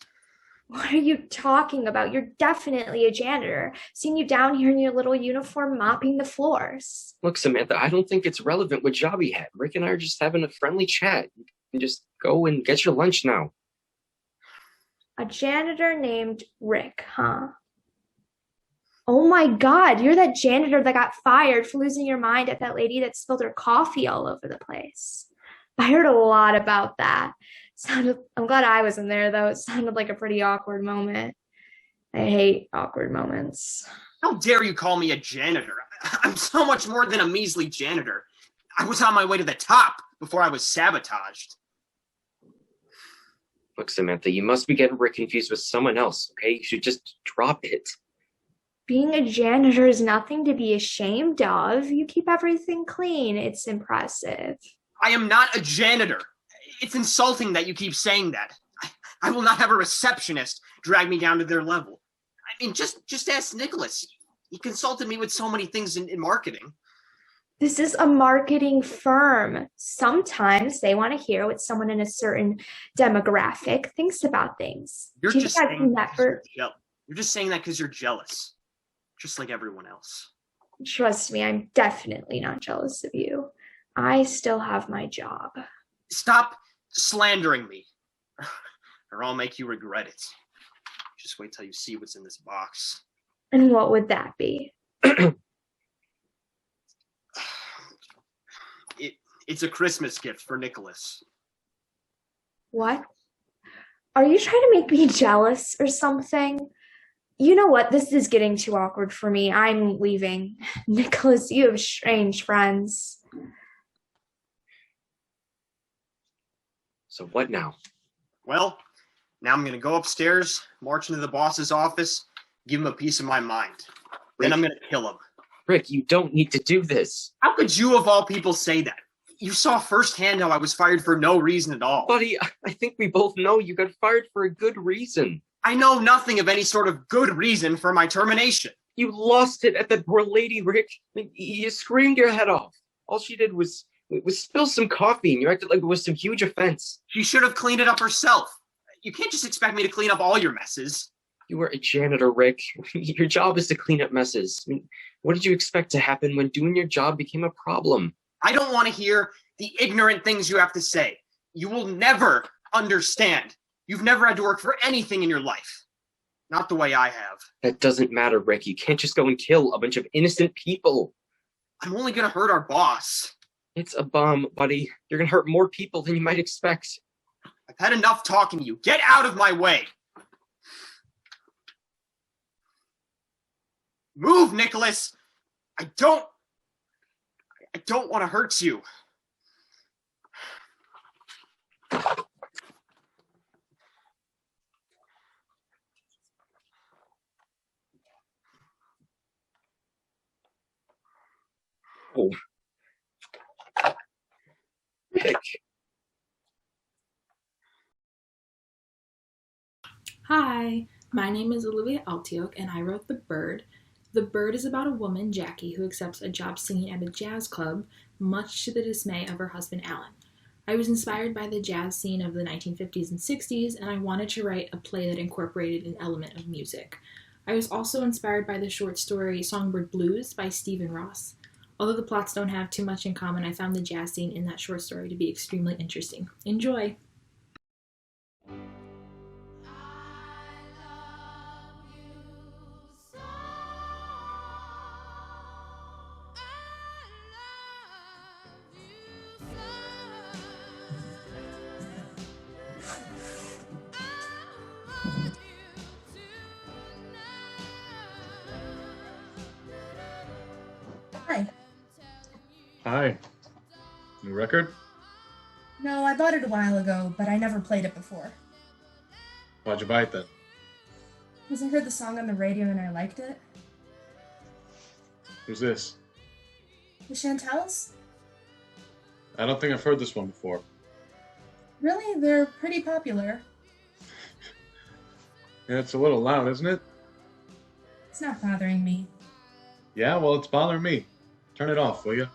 What are you talking about? You're definitely a janitor. Seen you down here in your little uniform mopping the floors. Look, Samantha, I don't think it's relevant what job he had. Rick and I are just having a friendly chat. You can just go and get your lunch now. A janitor named Rick, huh? Oh my God, you're that janitor that got fired for losing your mind at that lady that spilled her coffee all over the place. I heard a lot about that. I'm glad I wasn't there, though. It sounded like a pretty awkward moment. I hate awkward moments. How dare you call me a janitor? I'm so much more than a measly janitor. I was on my way to the top before I was sabotaged. Look, Samantha, you must be getting Rick confused with someone else, okay? You should just drop it. Being a janitor is nothing to be ashamed of. You keep everything clean. It's impressive. I am not a janitor. It's insulting that you keep saying that. I will not have a receptionist drag me down to their level. I mean, just ask Nicholas. He consulted me with so many things in marketing. This is a marketing firm. Sometimes they want to hear what someone in a certain demographic thinks about things. You're Do you just think I've saying never you're just saying that because you're jealous, just like everyone else. trust me, I'm definitely not jealous of you. I still have my job. Stop slandering me, or I'll make you regret it. Just wait till you see what's in this box. And what would that be? It's a Christmas gift for Nicholas. What? Are you trying to make me jealous or something? You know what? This is getting too awkward for me. I'm leaving. Nicholas, you have strange friends. So what now? Well, now I'm gonna go upstairs, march into the boss's office, give him a piece of my mind. Then I'm gonna kill him. Rick, you don't need to do this. How could you, of all people, say that? You saw firsthand how I was fired for no reason at all. Buddy, I think we both know you got fired for a good reason. I know nothing of any sort of good reason for my termination. You lost it at that poor lady, Rick. You screamed your head off. All she did was spill some coffee, and you acted like it was some huge offense. She should have cleaned it up herself. You can't just expect me to clean up all your messes. You were a janitor, Rick. Your job is to clean up messes. I mean, what did you expect to happen when doing your job became a problem? I don't want to hear the ignorant things you have to say. You will never understand. You've never had to work for anything in your life. Not the way I have. That doesn't matter, Rick. You can't just go and kill a bunch of innocent people. I'm only going to hurt our boss. It's a bomb, buddy. You're going to hurt more people than you might expect. I've had enough talking to you. Get out of my way. Move, Nicholas. I don't want to hurt you. Oh. Rick. Hi, my name is Olivia Altioke and I wrote The Bird. The Bird is about a woman, Jackie, who accepts a job singing at a jazz club, much to the dismay of her husband, Alan. I was inspired by the jazz scene of the 1950s and 60s, and I wanted to write a play that incorporated an element of music. I was also inspired by the short story Songbird Blues by Stephen Ross. Although the plots don't have too much in common, I found the jazz scene in that short story to be extremely interesting. Enjoy! Hi. Hi. New record? No, I bought it a while ago, but I never played it before. Why'd you buy it then? Because I heard the song on the radio and I liked it. Who's this? The Chantels? I don't think I've heard this one before. Really? They're pretty popular. Yeah, it's a little loud, isn't it? It's not bothering me. Yeah, well, it's bothering me. Turn it off, will you?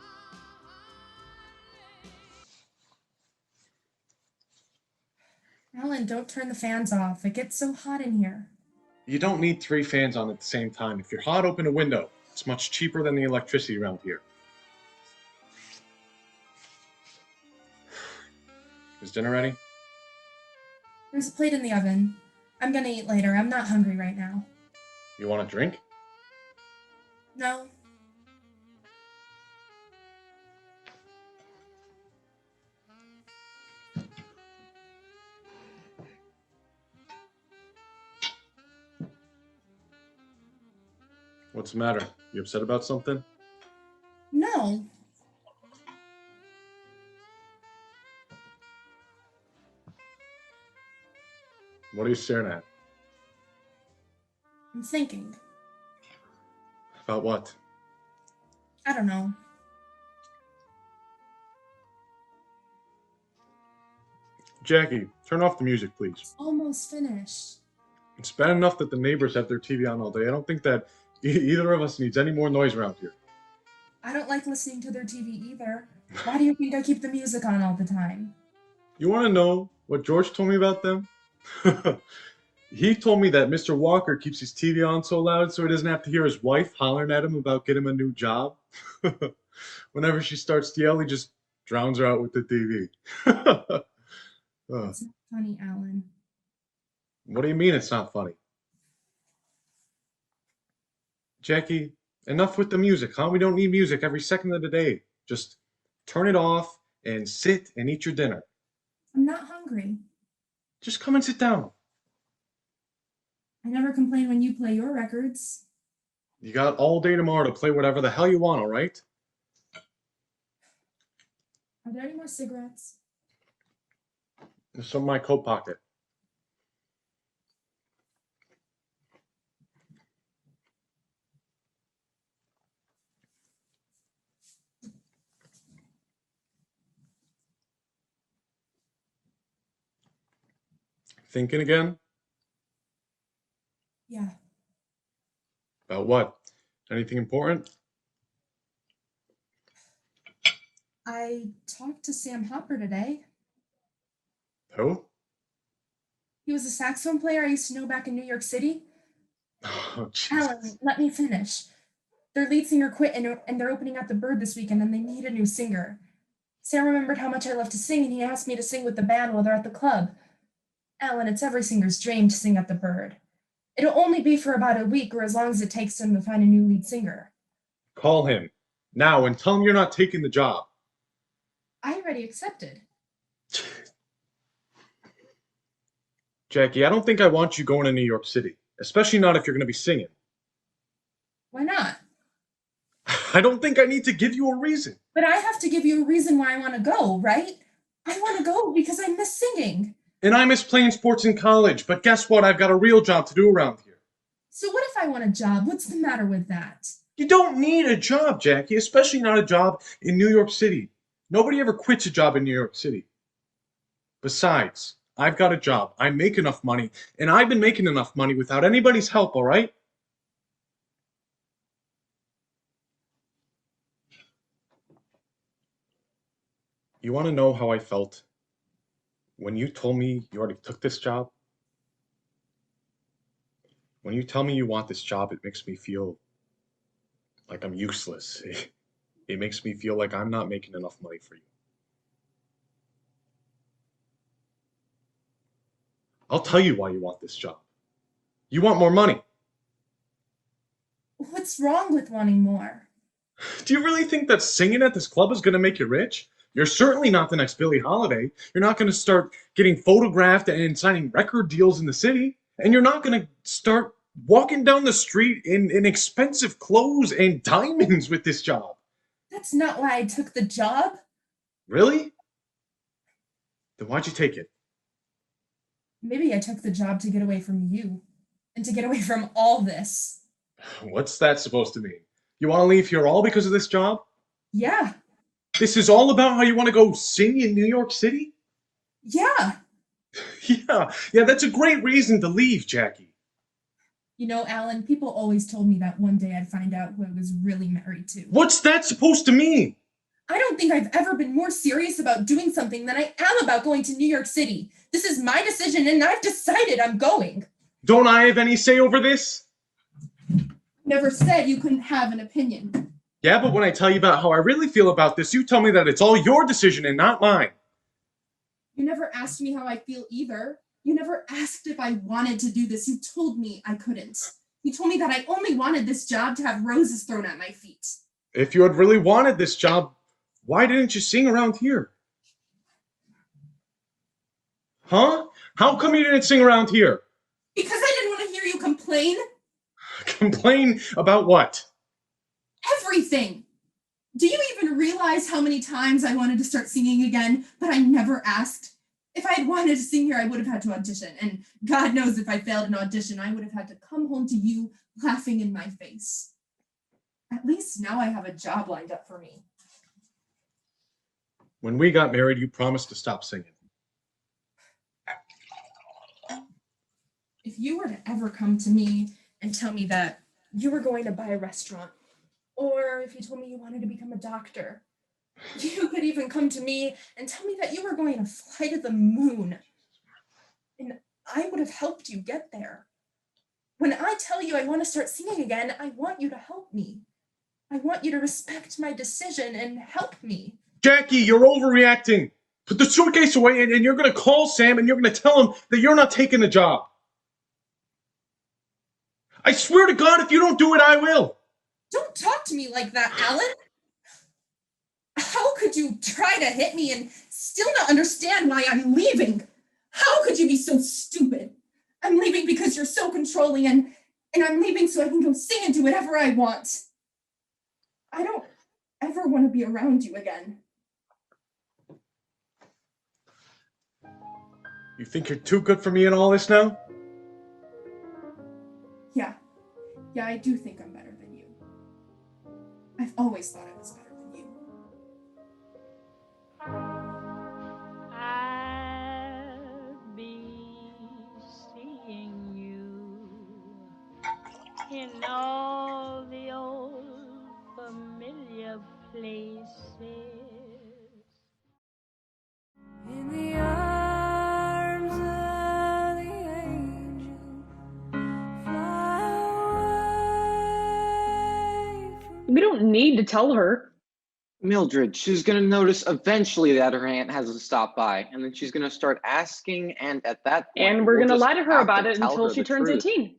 Alan, don't turn the fans off. It gets so hot in here. You don't need 3 fans on at the same time. If you're hot, open a window. It's much cheaper than the electricity around here. Is dinner ready? There's a plate in the oven. I'm gonna eat later. I'm not hungry right now. You want a drink? No. What's the matter? You upset about something? No. What are you staring at? I'm thinking. About what? I don't know. Jackie, turn off the music, please. It's almost finished. It's bad enough that the neighbors have their TV on all day. I don't think that either of us needs any more noise around here. I don't like listening to their TV either. Why do you think I keep the music on all the time? You want to know what George told me about them? He told me that Mr. Walker keeps his TV on so loud so he doesn't have to hear his wife hollering at him about getting him a new job. Whenever she starts to yell, he just drowns her out with the TV. It's not funny, Alan. What do you mean it's not funny? Jackie, enough with the music, huh? We don't need music every second of the day. Just turn it off and sit and eat your dinner. I'm not hungry. Just come and sit down. I never complain when you play your records. You got all day tomorrow to play whatever the hell you want, all right? Are there any more cigarettes? There's some in my coat pocket. Thinking again? Yeah. About what? Anything important? I talked to Sam Hopper today. Who? He was a saxophone player I used to know back in New York City. Oh, Jesus. Alan, let me finish. Their lead singer quit and they're opening at the Bird this weekend and they need a new singer. Sam remembered how much I love to sing and he asked me to sing with the band while they're at the club. Alan, it's every singer's dream to sing at the Bird. It'll only be for about a week or as long as it takes them to find a new lead singer. Call him now and tell him you're not taking the job. I already accepted. Jackie, I don't think I want you going to New York City, especially not if you're going to be singing. Why not? I don't think I need to give you a reason. But I have to give you a reason why I want to go, right? I want to go because I miss singing. And I miss playing sports in college, but guess what? I've got a real job to do around here. So what if I want a job? What's the matter with that? You don't need a job, Jackie, especially not a job in New York City. Nobody ever quits a job in New York City. Besides, I've got a job. I make enough money, and I've been making enough money without anybody's help, all right? You want to know how I felt when you told me you already took this job? When you tell me you want this job, it makes me feel like I'm useless. It makes me feel like I'm not making enough money for you. I'll tell you why you want this job. You want more money. What's wrong with wanting more? Do you really think that singing at this club is going to make you rich? You're certainly not the next Billie Holiday. You're not going to start getting photographed and signing record deals in the city. And you're not going to start walking down the street in expensive clothes and diamonds with this job. That's not why I took the job. Really? Then why'd you take it? Maybe I took the job to get away from you and to get away from all this. What's that supposed to mean? You want to leave here all because of this job? Yeah. This is all about how you want to go sing in New York City? Yeah. Yeah, that's a great reason to leave, Jackie. You know, Alan, people always told me that one day I'd find out who I was really married to. What's that supposed to mean? I don't think I've ever been more serious about doing something than I am about going to New York City. This is my decision and I've decided I'm going. Don't I have any say over this? Never said you couldn't have an opinion. Yeah, but when I tell you about how I really feel about this, you tell me that it's all your decision and not mine. You never asked me how I feel either. You never asked if I wanted to do this. You told me I couldn't. You told me that I only wanted this job to have roses thrown at my feet. If you had really wanted this job, why didn't you sing around here? Huh? How come you didn't sing around here? Because I didn't want to hear you complain. Complain about what? Everything. Do you even realize how many times I wanted to start singing again, but I never asked? If I had wanted to sing here, I would have had to audition. And God knows if I failed an audition, I would have had to come home to you laughing in my face. At least now I have a job lined up for me. When we got married, you promised to stop singing. If you were to ever come to me and tell me that you were going to buy a restaurant, or if you told me you wanted to become a doctor, you could even come to me and tell me that you were going to fly to the moon, and I would have helped you get there. When I tell you I want to start singing again, I want you to help me. I want you to respect my decision and help me. Jackie, you're overreacting. Put the suitcase away and you're going to call Sam and you're going to tell him that you're not taking the job. I swear to God, if you don't do it, I will. Don't talk to me like that, Alan. How could you try to hit me and still not understand why I'm leaving? How could you be so stupid? I'm leaving because you're so controlling, and I'm leaving so I can go sing and do whatever I want. I don't ever want to be around you again. You think you're too good for me in all this now? Yeah, I do think I'm better than you. I've always thought I was better than you. I'll be seeing you in all the old familiar places. In the arms of the angel, We don't need to tell her. Mildred, she's gonna notice eventually that her aunt hasn't stopped by, and then she's gonna start asking, and at that point, And we're we'll gonna just lie to her have about it tell until her she the turns truth. 18.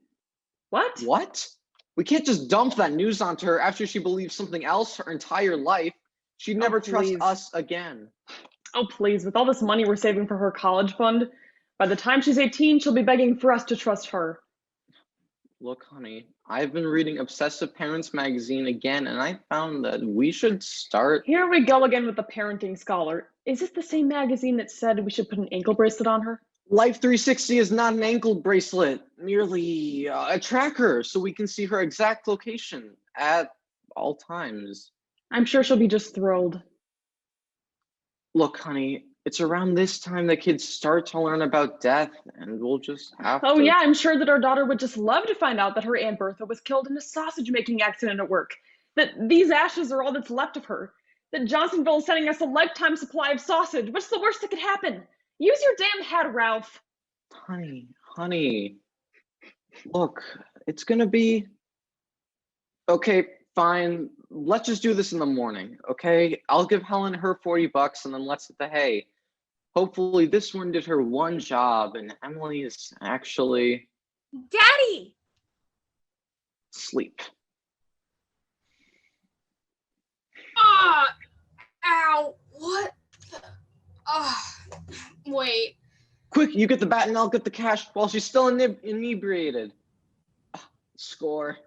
What? What? We can't just dump that news onto her after she believes something else her entire life. She'd never trust please. us again. Oh, please, with all this money we're saving for her college fund, by the time she's 18, she'll be begging for us to trust her. Look, honey, I've been reading Obsessive Parents magazine again, and I found that we should start. Here we go again with the parenting scholar. Is this the same magazine that said we should put an ankle bracelet on her? Life 360 is not an ankle bracelet, merely a tracker, so we can see her exact location at all times. I'm sure she'll be just thrilled. Look, honey, it's around this time that kids start to learn about death, and we'll just have Oh to... yeah, I'm sure that our daughter would just love to find out that her Aunt Bertha was killed in a sausage-making accident at work. That these ashes are all that's left of her. That Johnsonville is sending us a lifetime supply of sausage. What's the worst that could happen? Use your damn head, Ralph. Honey, look, it's gonna be... Okay, fine. Let's just do this in the morning, okay? I'll give Helen her $40 and then let's hit the hay. Hopefully this one did her one job and Emily is actually... Daddy! Sleep. Ow! What? Wait. Quick, you get the bat and I'll get the cash while she's still inebriated. Score.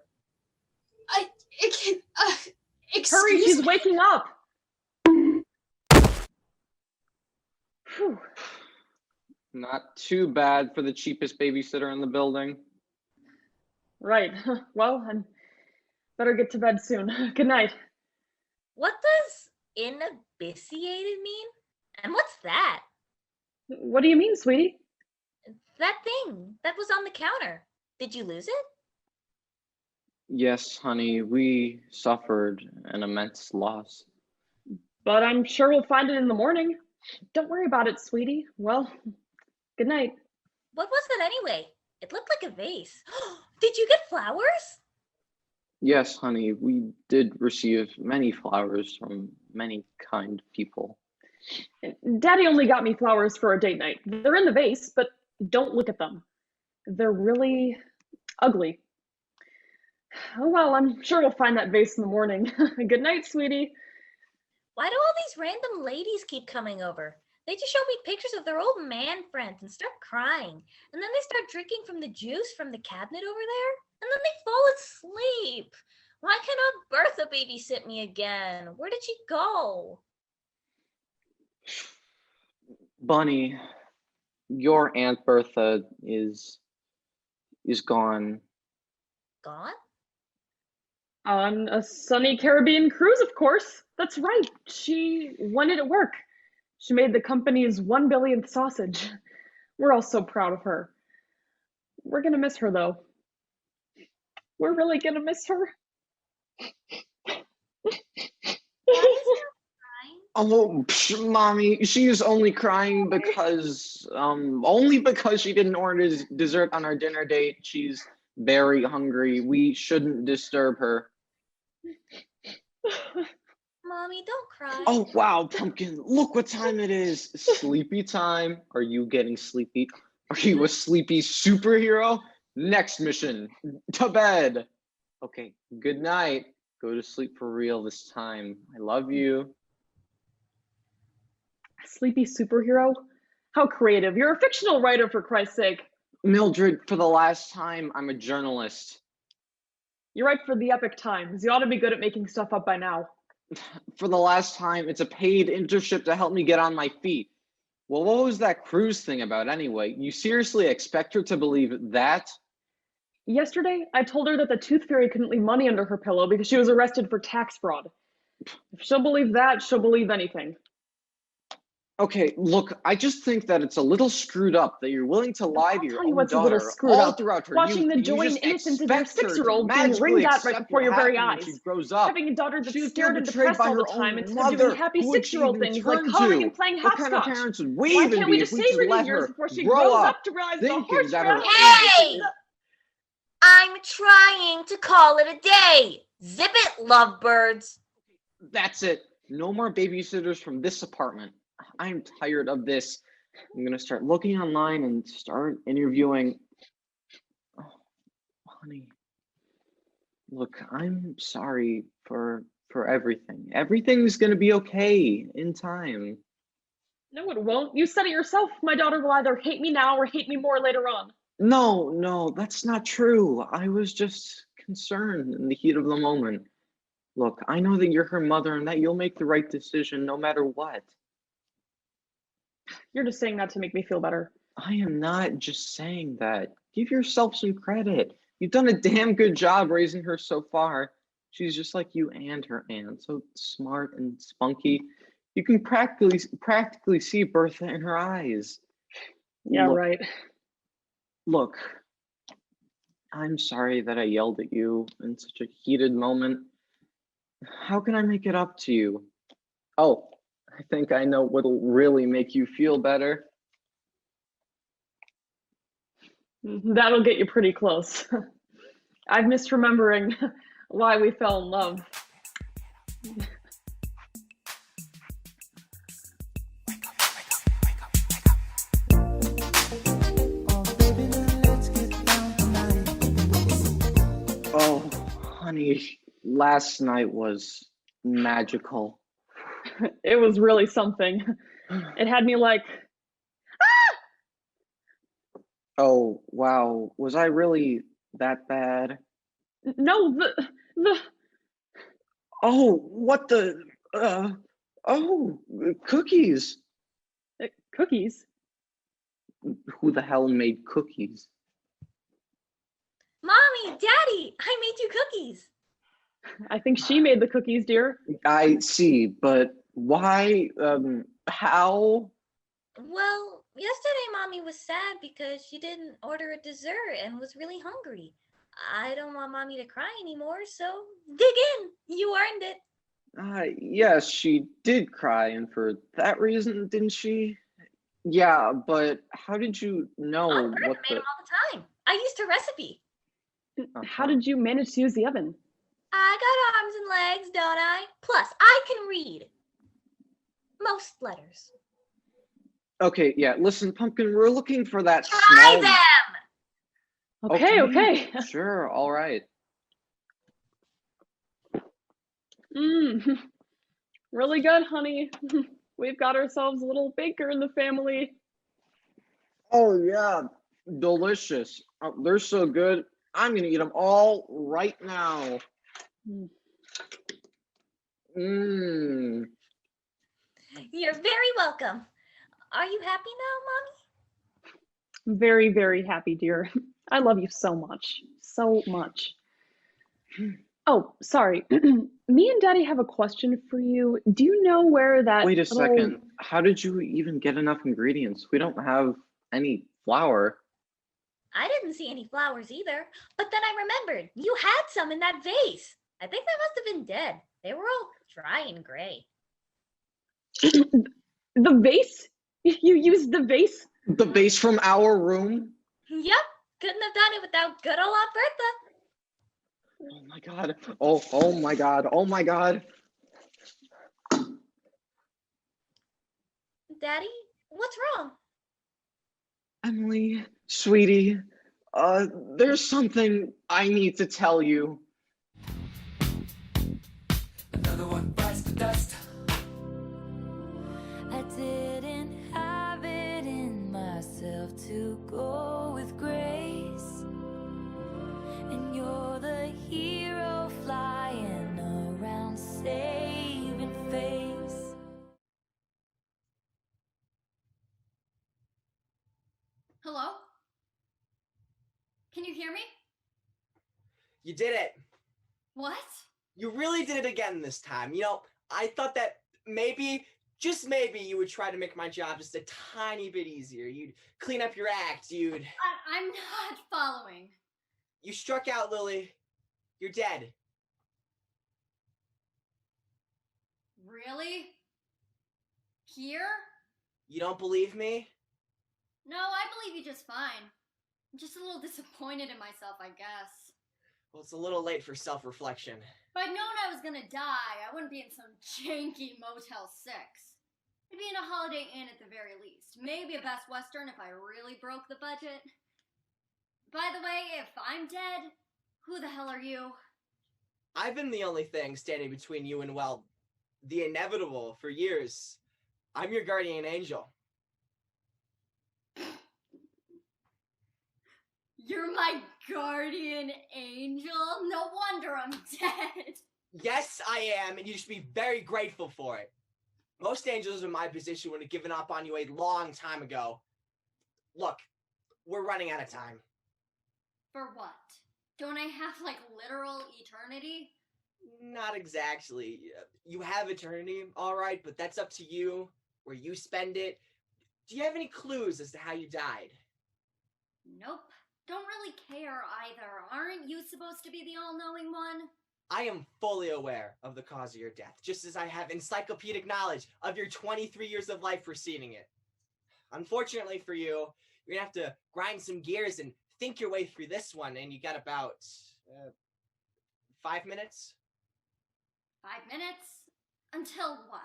Hurry, she's waking up. Whew. Not too bad for the cheapest babysitter in the building. Right. Well, I better get to bed soon. Good night. What does inabitiated mean? And what's that? What do you mean, sweetie? That thing that was on the counter. Did you lose it? Yes, honey, we suffered an immense loss. But I'm sure we'll find it in the morning. Don't worry about it, sweetie. Well, good night. What was that anyway? It looked like a vase. Did you get flowers? Yes, honey, we did receive many flowers from many kind people. Daddy only got me flowers for a date night. They're in the vase, but don't look at them. They're really ugly. Oh well, I'm sure we'll find that vase in the morning. Good night, sweetie. Why do all these random ladies keep coming over? They just show me pictures of their old man friends and start crying. And then they start drinking from the juice from the cabinet over there. And then they fall asleep. Why cannot Bertha babysit me again? Where did she go? Bunny, your Aunt Bertha is gone. Gone? On a sunny Caribbean cruise, of course. That's right. She won it at work. She made the company's 1 billionth sausage. We're all so proud of her. We're gonna miss her though. We're really gonna miss her. Oh, mommy, she is only crying because she didn't order dessert on our dinner date. She's very hungry. We shouldn't disturb her. Mommy, don't cry. Oh, wow, Pumpkin, look what time it is. Sleepy time. Are you getting sleepy? Are you a sleepy superhero? Next mission, to bed. Okay, good night. Go to sleep for real this time. I love you. Sleepy superhero? How creative. You're a fictional writer, for Christ's sake. Mildred, for the last time, I'm a journalist. You write for the Epic Times. You ought to be good at making stuff up by now. For the last time, it's a paid internship to help me get on my feet. Well, what was that cruise thing about anyway? You seriously expect her to believe that? Yesterday, I told her that the Tooth Fairy couldn't leave money under her pillow because she was arrested for tax fraud. If she'll believe that, she'll believe anything. Okay, look, I just think that it's a little screwed up that you're willing to lie to your Tell you own what's a little daughter screwed all up. throughout her Watching youth. the You joy and just innocence of your expect her to 6-year-old being magically ringed out right accept before what your very happened when eyes. she grows up. Having a daughter that's She was scared and betrayed depressed by all the her time own instead of doing mother. happy Who would she 6-year-old even things like turn coloring to? and playing What kind of hopscotch. parents would we Why even can't be we if just we save just her these let years her before she grow grows up up to realize the thinking horse that brown her Hey! I'm trying to call it a day. Zip it, lovebirds. That's it. No more babysitters from this apartment. I'm tired of this. I'm gonna start looking online and start interviewing. Oh, honey, look, I'm sorry for everything. Everything's gonna be okay in time. No, it won't. You said it yourself. My daughter will either hate me now or hate me more later on. No, that's not true. I was just concerned in the heat of the moment. Look, I know that you're her mother and that you'll make the right decision no matter what. You're just saying that to make me feel better. I am not just saying that. Give yourself some credit. You've done a damn good job raising her so far. She's just like you and her aunt, so smart and spunky. You can practically see Bertha in her eyes. Yeah, Look, right. Look, I'm sorry that I yelled at you in such a heated moment. How can I make it up to you? Oh, I think I know what'll really make you feel better. That'll get you pretty close. I've missed remembering why we fell in love. Oh, honey, last night was magical. It was really something. It had me like, Oh, wow. Was I really that bad? no, the Oh, what the cookies. Cookies? Who the hell made cookies? Mommy, Daddy, I made you cookies. I think she made the cookies, dear. I see, but why how? Well, yesterday Mommy was sad because she didn't order a dessert and was really hungry. I don't want Mommy to cry anymore, so dig in. You earned it. Yes, she did cry, and for that reason, didn't she? Yeah, but how did you know Bertha what made them all the time. I used her recipe. How did you manage to use the oven? I got arms and legs, don't I? Plus, I can read. Most letters. Okay, yeah, listen, Pumpkin, we're looking for that Try small... them! Okay. Sure, all right. Really good, honey. We've got ourselves a little baker in the family. Oh, yeah, delicious. Oh, they're so good. I'm gonna eat them all right now. Mmm. You're very welcome. Are you happy now, Mommy? Very, very happy, dear. I love you so much. So much. Oh, sorry. Me and Daddy have a question for you. Do you know where that Wait a little- second. How did you even get enough ingredients? We don't have any flour. I didn't see any flowers either, but then I remembered you had some in that vase. I think they must have been dead. They were all dry and gray. The vase? You used the vase? The vase from our room? Yep, couldn't have done it without good old Aunt Bertha. Oh my god. Oh my god. Oh my god. Daddy, what's wrong? Emily, sweetie, there's something I need to tell you. Another one bites the dust. I didn't have it in myself to go with grace. And you're the hero flying around saving face. Hello? Can you hear me? You did it. What? You really did it again this time. You know, I thought that maybe, just maybe, you would try to make my job just a tiny bit easier. You'd clean up your act. I'm not following. You struck out, Lily. You're dead. Really? Here? You don't believe me? No, I believe you just fine. I'm just a little disappointed in myself, I guess. Well, it's a little late for self-reflection. If I'd known I was gonna die, I wouldn't be in some janky Motel 6. I'd be in a Holiday Inn at the very least. Maybe a Best Western if I really broke the budget. By the way, if I'm dead, who the hell are you? I've been the only thing standing between you and, well, the inevitable for years. I'm your guardian angel. You're my guardian angel? No wonder I'm dead. Yes, I am, and you should be very grateful for it. Most angels in my position would have given up on you a long time ago. Look, we're running out of time. For what? Don't I have, like, literal eternity? Not exactly. You have eternity, all right, but that's up to you, where you spend it. Do you have any clues as to how you died? Nope. Don't really care either. Aren't you supposed to be the all-knowing one? I am fully aware of the cause of your death, just as I have encyclopedic knowledge of your 23 years of life preceding it. Unfortunately for you, you're gonna have to grind some gears and think your way through this one, and you got about 5 minutes? 5 minutes? Until what?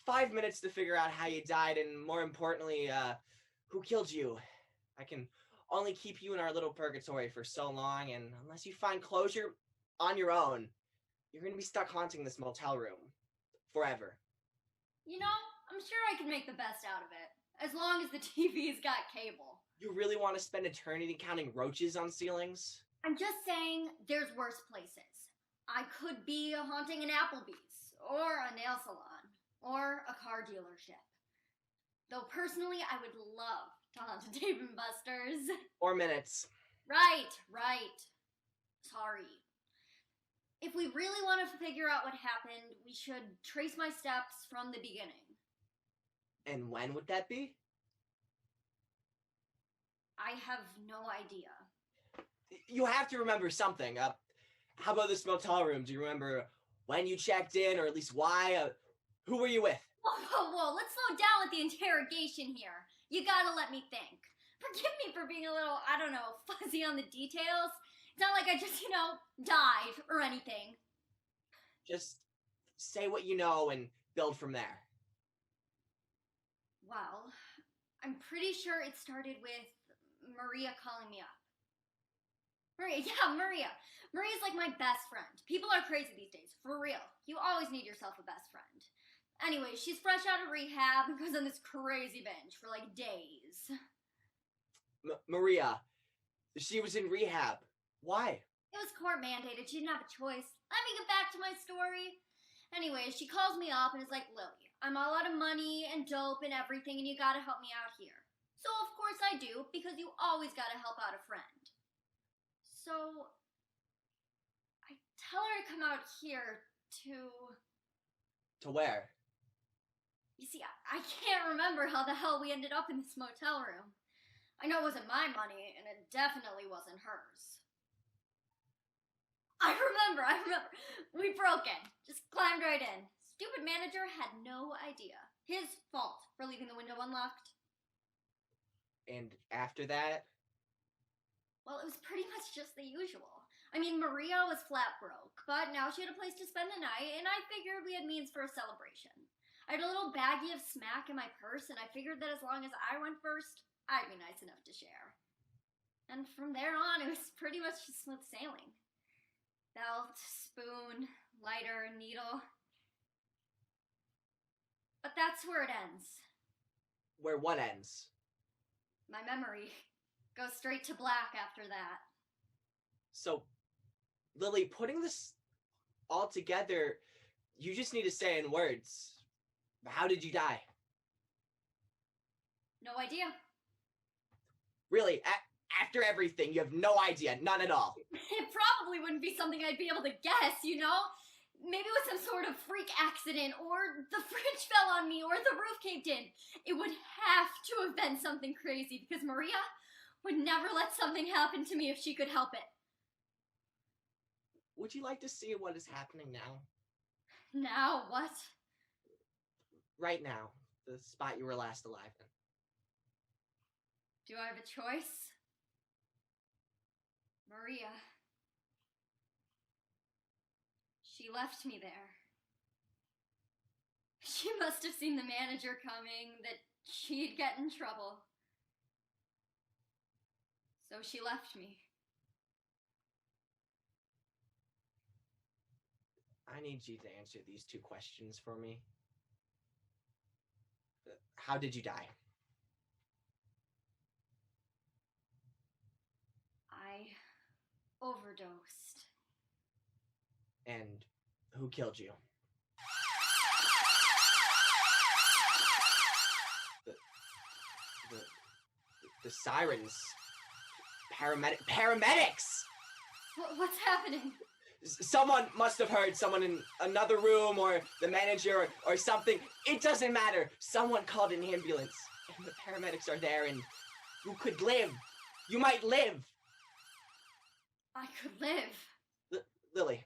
5 minutes to figure out how you died, and more importantly, who killed you. I can only keep you in our little purgatory for so long, and unless you find closure on your own, you're gonna be stuck haunting this motel room. Forever. You know, I'm sure I can make the best out of it. As long as the TV's got cable. You really want to spend eternity counting roaches on ceilings? I'm just saying, there's worse places. I could be haunting an Applebee's, or a nail salon, or a car dealership. Though personally, I would love to haunt a Dave & Buster's. Or minutes. Right. Sorry. If we really want to figure out what happened, we should trace my steps from the beginning. And when would that be? I have no idea. You have to remember something. How about this motel room? Do you remember when you checked in, or at least why? Who were you with? Whoa, let's slow down with the interrogation here. You gotta let me think. Forgive me for being a little, I don't know, fuzzy on the details. It's not like I just, died or anything. Just say what you know and build from there. Well, I'm pretty sure it started with Maria calling me up. Maria. Maria's like my best friend. People are crazy these days, for real. You always need yourself a best friend. Anyway, she's fresh out of rehab and goes on this crazy binge for like days. Maria, she was in rehab. Why? It was court mandated. She didn't have a choice. Let me get back to my story. Anyway, she calls me up and is like, Lily, I'm all out of money and dope and everything, and you gotta help me out here. So of course I do, because you always gotta help out a friend. So I tell her to come out here to... To where? You see, I can't remember how the hell we ended up in this motel room. I know it wasn't my money, and it definitely wasn't hers. I remember. We broke in. Just climbed right in. Stupid manager had no idea. His fault for leaving the window unlocked. And after that? Well, it was pretty much just the usual. I mean, Maria was flat broke, but now she had a place to spend the night, and I figured we had means for a celebration. I had a little baggie of smack in my purse, and I figured that as long as I went first, I'd be nice enough to share. And from there on, it was pretty much just smooth sailing. Belt, spoon, lighter, needle. But that's where it ends. Where what ends? My memory goes straight to black after that. So, Lily, putting this all together, you just need to say in words. How did you die? No idea. Really? After everything, you have no idea? None at all? It probably wouldn't be something I'd be able to guess, you know? Maybe it was some sort of freak accident, or the fridge fell on me, or the roof caved in. It would have to have been something crazy, because Maria would never let something happen to me if she could help it. Would you like to see what is happening now? Now, what? Right now. The spot you were last alive in. Do I have a choice? Maria. She left me there. She must have seen the manager coming, that she'd get in trouble. So she left me. I need you to answer these two questions for me. How did you die? I overdosed. And who killed you? The sirens. Paramedics! What's happening? Someone must have heard someone in another room, or the manager, or something. It doesn't matter. Someone called an ambulance, and the paramedics are there, and you could live. You might live. I could live. Lily,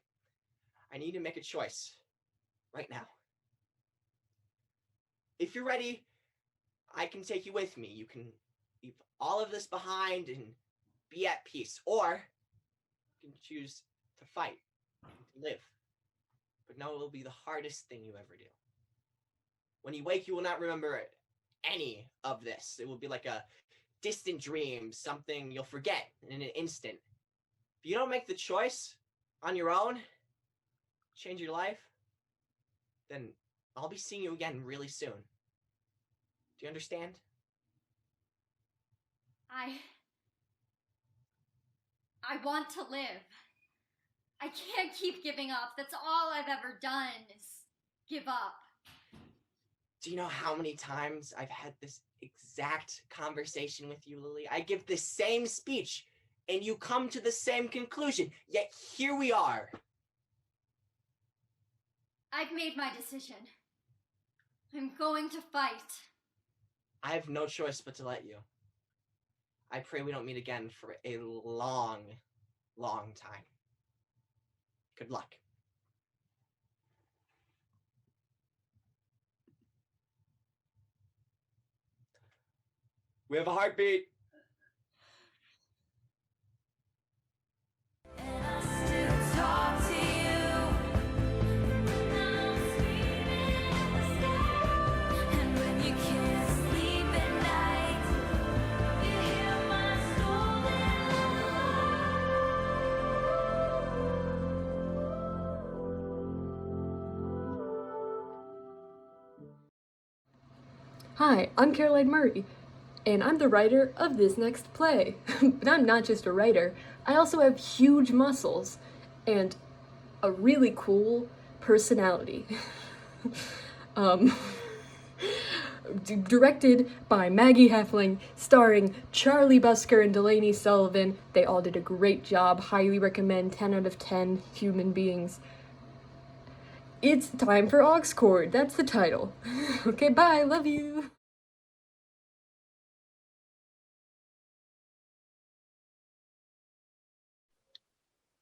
I need to make a choice. Right now. If you're ready, I can take you with me. You can leave all of this behind and be at peace. Or you can choose to fight. To live. But no, it will be the hardest thing you ever do. When you wake, you will not remember any of this. It will be like a distant dream, something you'll forget in an instant. If you don't make the choice on your own, change your life, then I'll be seeing you again really soon. Do you understand? I want to live. I can't keep giving up. That's all I've ever done is give up. Do you know how many times I've had this exact conversation with you, Lily? I give the same speech, and you come to the same conclusion, yet here we are. I've made my decision. I'm going to fight. I have no choice but to let you. I pray we don't meet again for a long, long time. Good luck. We have a heartbeat. Hi, I'm Caroline Murray, and I'm the writer of this next play. But I'm not just a writer, I also have huge muscles and a really cool personality. Directed by Maggie Heffling, starring Charlie Busker and Delaney Sullivan. They all did a great job. Highly recommend. 10 out of 10 human beings. It's time for Auxcord. That's the title. Okay, bye. Love you.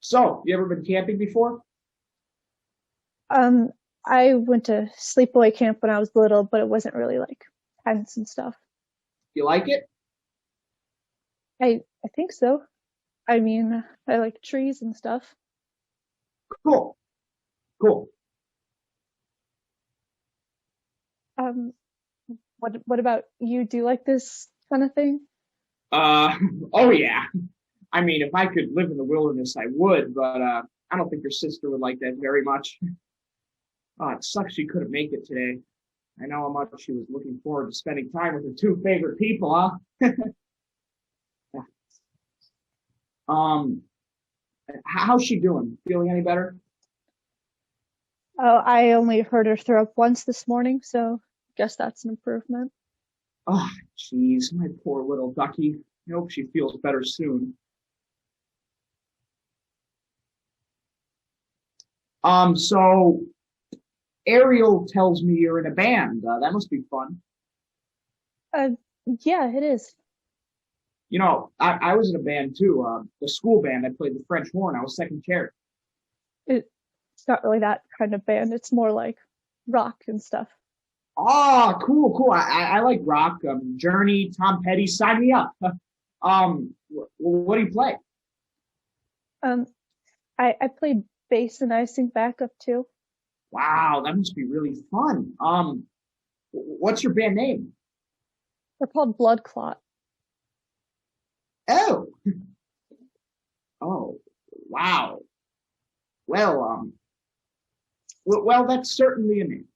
So, you ever been camping before? I went to sleepaway camp when I was little, but it wasn't really like tents and stuff. You like it? I think so. I mean, I like trees and stuff. Cool. Cool. What about you? Do you like this kind of thing? Oh yeah. I mean, if I could live in the wilderness, I would, but I don't think your sister would like that very much. Oh, it sucks she couldn't make it today. I know how much she was looking forward to spending time with her two favorite people, huh? How's she doing? Feeling any better? Oh, I only heard her throw up once this morning, so guess that's an improvement. Oh, jeez, my poor little ducky. I hope she feels better soon. So Ariel tells me you're in a band. That must be fun. Yeah, it is. You know, I was in a band too. The school band. I played the French horn. I was second chair. It's not really that kind of band. It's more like rock and stuff. Oh, cool. I like rock. Journey, Tom Petty, sign me up. What do you play? I play bass and I sing backup too. Wow, that must be really fun. What's your band name? We're called Blood Clot. Oh. Oh, wow. Well, that's certainly a name.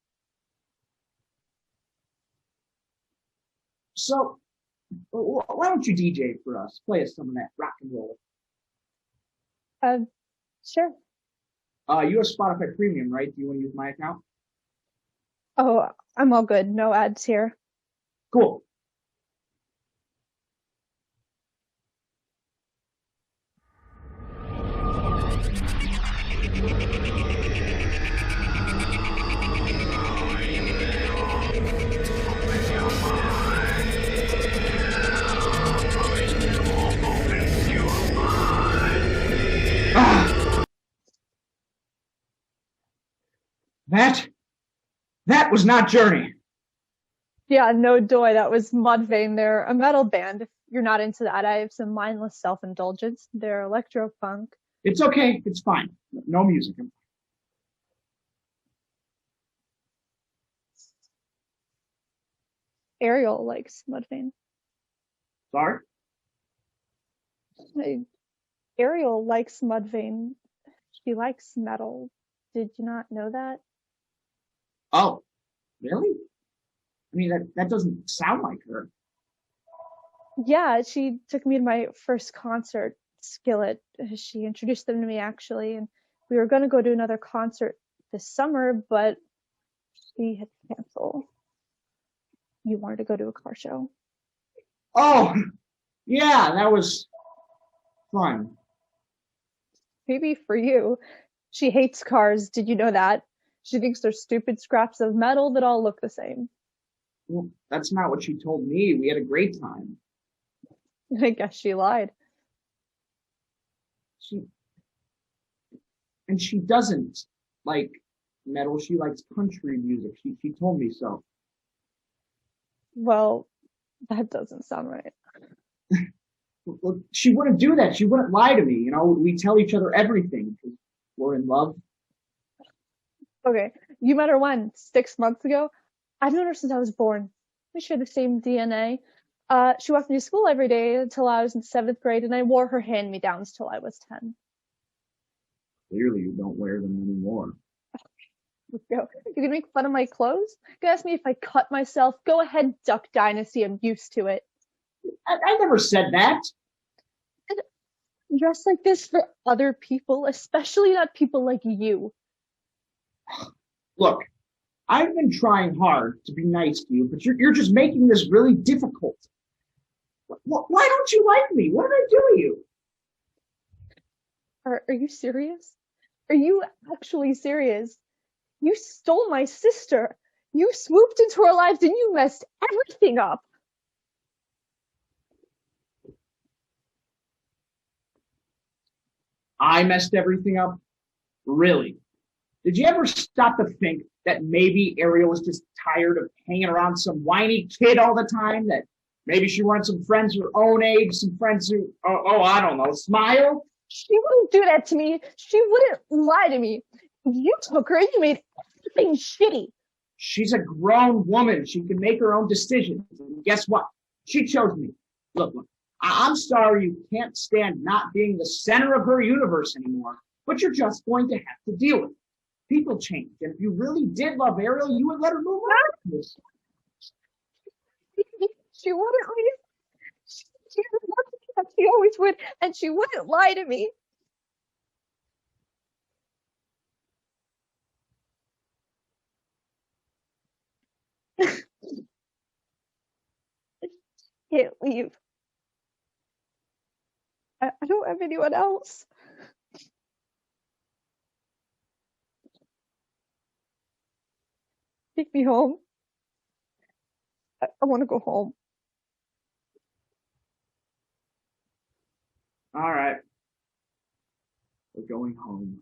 So, why don't you DJ for us? Play us some of that rock and roll. Sure. You have Spotify Premium, right? Do you want to use my account? Oh, I'm all good. No ads here. Cool. That was not Journey. Yeah, no doy. That was Mudvayne. They're a metal band. If you're not into that, I have some mindless self-indulgence. They're electro-punk. It's okay. It's fine. No music. Ariel likes Mudvayne. Sorry? Ariel likes Mudvayne. She likes metal. Did you not know that? Oh, really? I mean, that doesn't sound like her. Yeah, she took me to my first concert, Skillet. She introduced them to me actually, and we were going to go to another concert this summer, but she had to cancel. You wanted to go to a car show. Oh, yeah, that was fun. Maybe for you. She hates cars. Did you know that? She thinks they're stupid scraps of metal that all look the same. Well, that's not what she told me. We had a great time. I guess she lied. She doesn't like metal. She likes country music. She told me so. Well, that doesn't sound right. Well, she wouldn't do that. She wouldn't lie to me. You know, we tell each other everything because we're in love. Okay, you met her when? 6 months ago? I've known her since I was born. We share the same DNA. She walked me to school every day until I was in 7th grade, and I wore her hand-me-downs till I was 10. Clearly, you don't wear them anymore. You can make fun of my clothes? You can ask me if I cut myself. Go ahead, Duck Dynasty. I'm used to it. I never said that. Dress like this for other people, especially not people like you. Look, I've been trying hard to be nice to you, but you're just making this really difficult. Why don't you like me? What did I do to you? Are you serious? Are you actually serious? You stole my sister. You swooped into her lives and you messed everything up. I messed everything up? Really? Did you ever stop to think that maybe Ariel was just tired of hanging around some whiny kid all the time? That maybe she wanted some friends her own age, some friends who, I don't know, smile? She wouldn't do that to me. She wouldn't lie to me. You took her and you made everything shitty. She's a grown woman. She can make her own decisions. And guess what? She chose me. Look, I'm sorry you can't stand not being the center of her universe anymore, but you're just going to have to deal with it. People change, and if you really did love Ariel, you would let her move on. She wouldn't leave. She always would, and she wouldn't lie to me. Can't leave. I don't have anyone else. Take me home. I want to go home. All right. We're going home.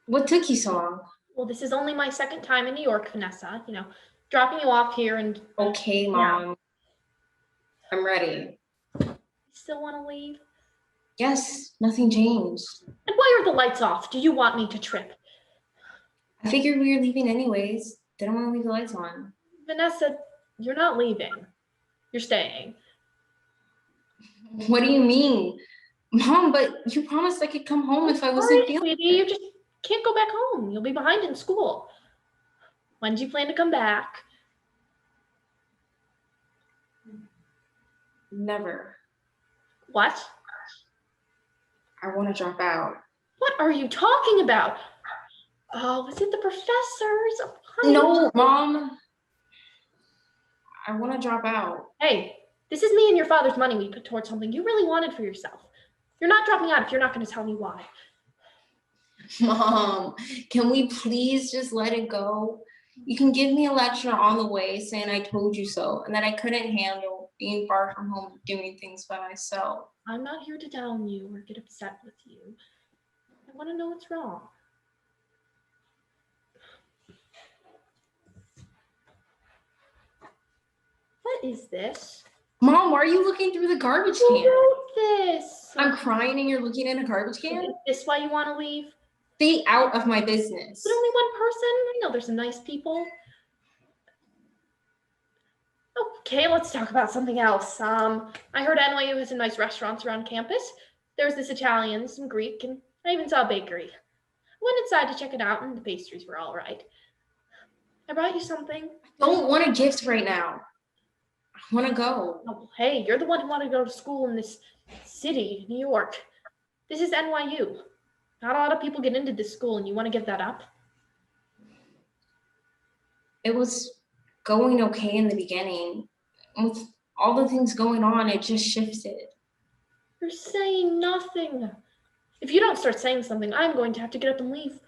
What took you so long? Well, this is only my second time in New York, Vanessa. Dropping you off here and... Okay, Mom. I'm ready. You still want to leave? Yes, nothing changed. And why are the lights off? Do you want me to trip? I figured we were leaving anyways. Didn't want to leave the lights on. Vanessa, you're not leaving. You're staying. What do you mean? Mom, but you promised I could come home if I wasn't feeling sweetie, you just can't go back home. You'll be behind in school. When do you plan to come back? Never. What? I want to drop out. What are you talking about? Oh, was it the professors? No, Mom. I want to drop out. Hey, this is me and your father's money we put towards something you really wanted for yourself. You're not dropping out if you're not going to tell me why. Mom, can we please just let it go? You can give me a lecture on the way saying I told you so and that I couldn't handle being far from home doing things by myself. I'm not here to down you or get upset with you. I want to know what's wrong. What is this? Mom, why are you looking through the garbage Who can? wrote this? I'm crying and you're looking in a garbage can? Is this why you want to leave? Stay out of my business. But only one person? I know there's some nice people. Okay, let's talk about something else. I heard NYU has some nice restaurants around campus. There's this Italian, some Greek, and I even saw a bakery. I went inside to check it out, and the pastries were all right. I brought you something. I don't want a gift right now. I want to go. Oh, hey, you're the one who wanted to go to school in this city, New York. This is NYU. Not a lot of people get into this school, and you want to give that up? It was going okay in the beginning. With all the things going on, it just shifted. You're saying nothing. If you don't start saying something, I'm going to have to get up and leave.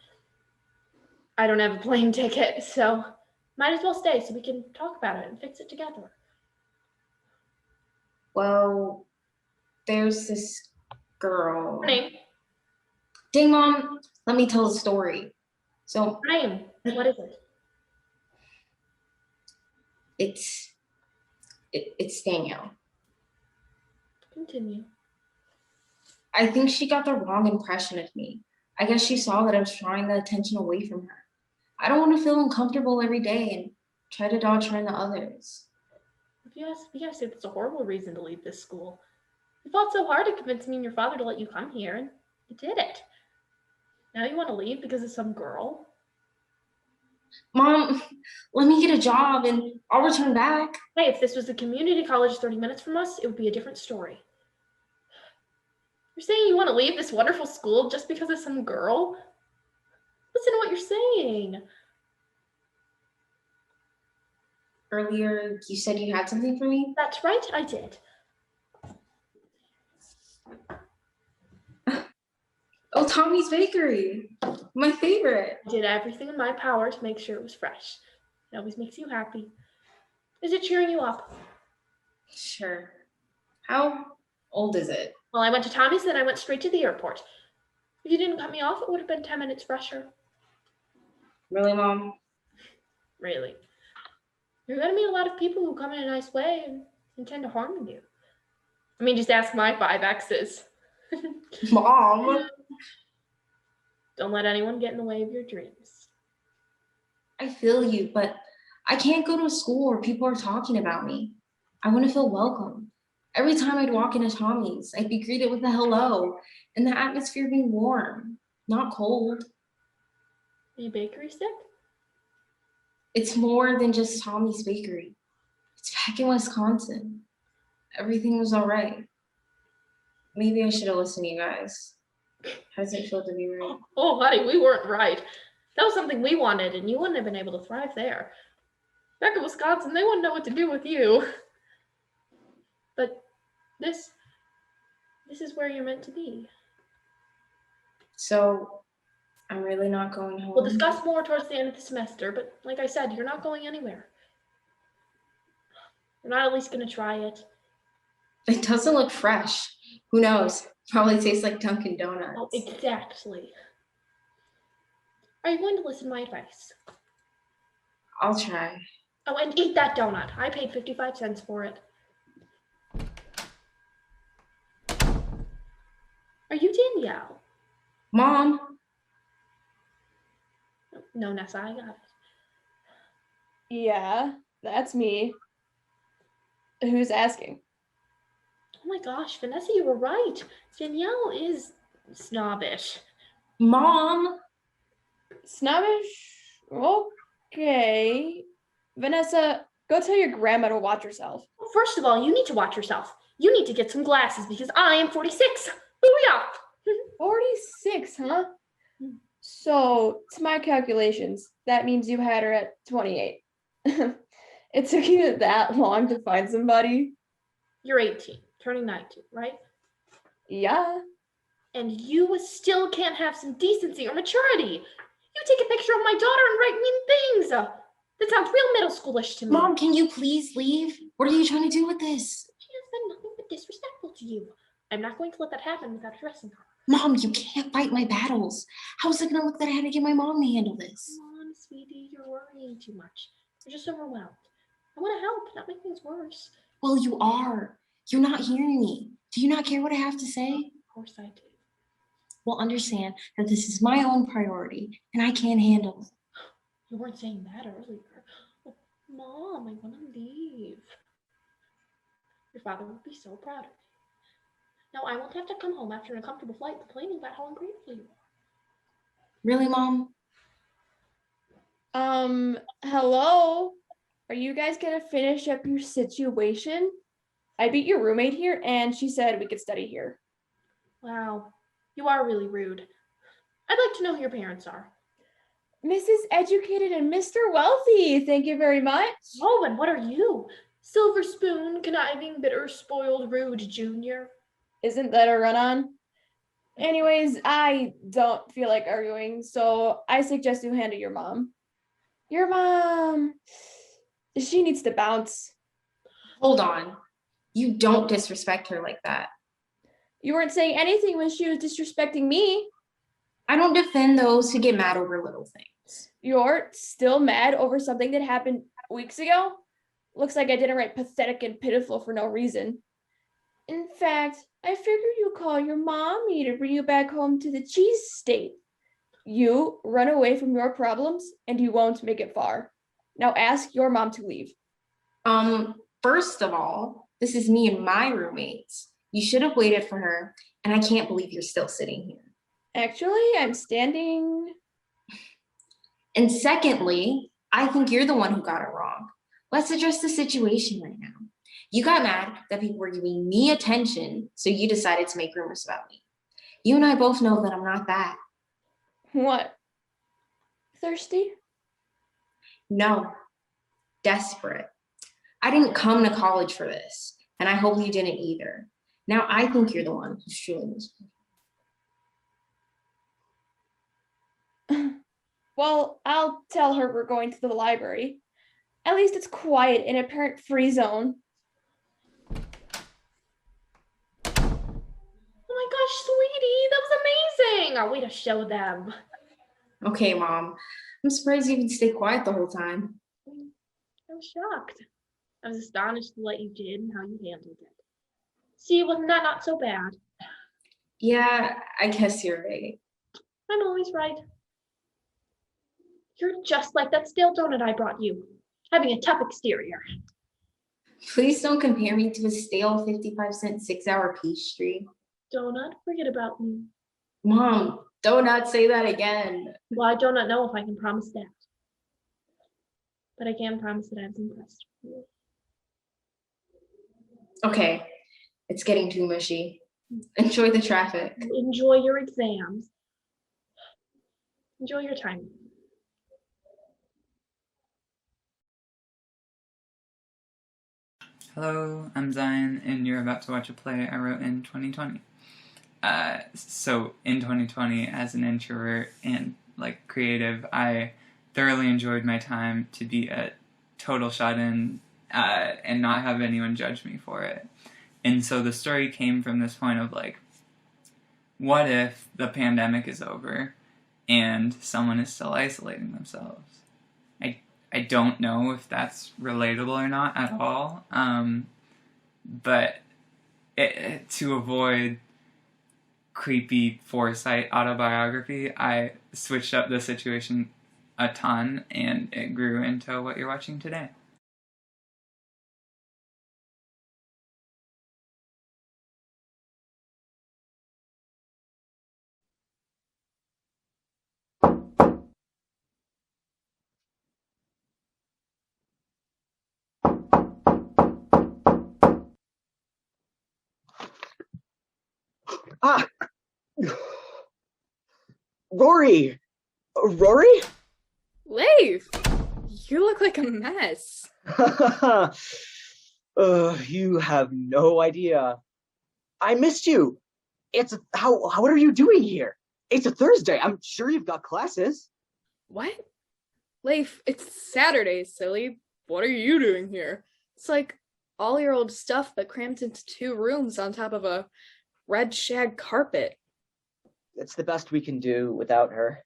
I don't have a plane ticket, so might as well stay so we can talk about it and fix it together. Well, there's this girl. Her name? Dang, Mom, let me tell the story. So, Her name? What is it? It's Danielle. Continue. I think she got the wrong impression of me. I guess she saw that I was drawing the attention away from her. I don't want to feel uncomfortable every day and try to dodge her into others. Yes, it's a horrible reason to leave this school. You fought so hard to convince me and your father to let you come here, and you did it. Now you want to leave because of some girl? Mom, let me get a job and I'll return back. Hey, if this was a community college 30 minutes from us, it would be a different story. You're saying you want to leave this wonderful school just because of some girl? Listen to what you're saying. Earlier, you said you had something for me? That's right, I did. Oh, Tommy's Bakery. My favorite. I did everything in my power to make sure it was fresh. It always makes you happy. Is it cheering you up? Sure. How old is it? Well, I went to Tommy's, then I went straight to the airport. If you didn't cut me off, it would have been 10 minutes fresher. Really, Mom? Really. You're going to meet a lot of people who come in a nice way and intend to harm you. I mean, just ask my 5 exes. Mom! Don't let anyone get in the way of your dreams. I feel you, but I can't go to a school where people are talking about me. I want to feel welcome. Every time I'd walk into Tommy's, I'd be greeted with a hello and the atmosphere being warm, not cold. Are you bakery sick? It's more than just Tommy's Bakery. It's back in Wisconsin. Everything was all right. Maybe I should have listened to you guys. How does it feel to be right? Oh, honey, we weren't right. That was something we wanted, and you wouldn't have been able to thrive there. Back in Wisconsin, they wouldn't know what to do with you. But this is where you're meant to be. So, I'm really not going home? We'll discuss more towards the end of the semester, but like I said, you're not going anywhere. You're not at least going to try it. It doesn't look fresh. Who knows? Probably tastes like Dunkin' Donuts. Oh, exactly. Are you going to listen to my advice? I'll try. Oh, and eat that donut. I paid 55 cents for it. Are you Danielle? Mom! No, Nessa, I got it. Yeah, that's me. Who's asking? Oh my gosh, Vanessa, you were right. Danielle is snobbish. Mom! Snobbish? Okay. Vanessa, go tell your grandma to watch herself. Well, first of all, you need to watch yourself. You need to get some glasses because I am 46. Booyah! 46, huh? So, to my calculations, that means you had her at 28. It took you that long to find somebody? You're 18, turning 19, right? Yeah. And you still can't have some decency or maturity. You take a picture of my daughter and write mean things. That sounds real middle schoolish to me. Mom, can you please leave? What are you trying to do with this? She has been nothing but disrespectful to you. I'm not going to let that happen without addressing her. Mom, you can't fight my battles. How's it gonna look that I had to get my mom to handle this? Come on, sweetie, you're worrying too much. You're just overwhelmed. I want to help, not make things worse. Well, you are. You're not hearing me. Do you not care what I have to say? Of course I do. Well, understand that this is my own priority and I can't handle it. You weren't saying that earlier. Oh, Mom, I want to leave. Your father would be so proud of me. Now I won't have to come home after an uncomfortable flight complaining about how ungrateful you are. Really, Mom? Hello? Are you guys gonna finish up your situation? I beat your roommate here and she said we could study here. Wow, you are really rude. I'd like to know who your parents are. Mrs. Educated and Mr. Wealthy, thank you very much. Oh, and what are you? Silver spoon, conniving, bitter, spoiled, rude junior. Isn't that a run-on? Anyways, I don't feel like arguing, so I suggest you hand it your mom. Your mom, she needs to bounce. Hold on. You don't disrespect her like that. You weren't saying anything when she was disrespecting me. I don't defend those who get mad over little things. You're still mad over something that happened weeks ago? Looks like I didn't write pathetic and pitiful for no reason. In fact, I figured you'd call your mommy to bring you back home to the cheese state. You run away from your problems and you won't make it far. Now ask your mom to leave. First of all, this is me and my roommates. You should have waited for her, and I can't believe you're still sitting here. Actually, I'm standing. And secondly, I think you're the one who got it wrong. Let's address the situation right now. You got mad that people were giving me attention, so you decided to make rumors about me. You and I both know that I'm not that. What? Thirsty? No. Desperate. I didn't come to college for this, and I hope you didn't either. Now I think you're the one who's truly miserable. Well, I'll tell her we're going to the library. At least it's quiet in a parent-free zone. Oh my gosh, sweetie, that was amazing! Oh, way to show them. Okay, Mom. I'm surprised you can stay quiet the whole time. I was shocked. I was astonished at what you did and how you handled it. See, wasn't that not so bad? Yeah, I guess you're right. I'm always right. You're just like that stale donut I brought you, having a tough exterior. Please don't compare me to a stale 55-cent 6-hour pastry. Donut, forget about me. Mom, do not say that again. Well, I do not know if I can promise that. But I can promise that I was impressed with you. Okay, it's getting too mushy. Enjoy the traffic. Enjoy your exams. Enjoy your time. Hello, I'm Zion, and you're about to watch a play I wrote in 2020. So in 2020, as an introvert and creative, I thoroughly enjoyed my time to be a total shut-in and not have anyone judge me for it. And so the story came from this point of what if the pandemic is over and someone is still isolating themselves? I don't know if that's relatable or not at all, but to avoid creepy foresight autobiography, I switched up the situation a ton, and it grew into what you're watching today. Ah! Rory! Rory? Leif! You look like a mess. You have no idea. I missed you. What are you doing here? It's a Thursday. I'm sure you've got classes. What? Leif, it's Saturday, silly. What are you doing here? It's like all your old stuff but crammed into 2 rooms on top of a red shag carpet. It's the best we can do without her.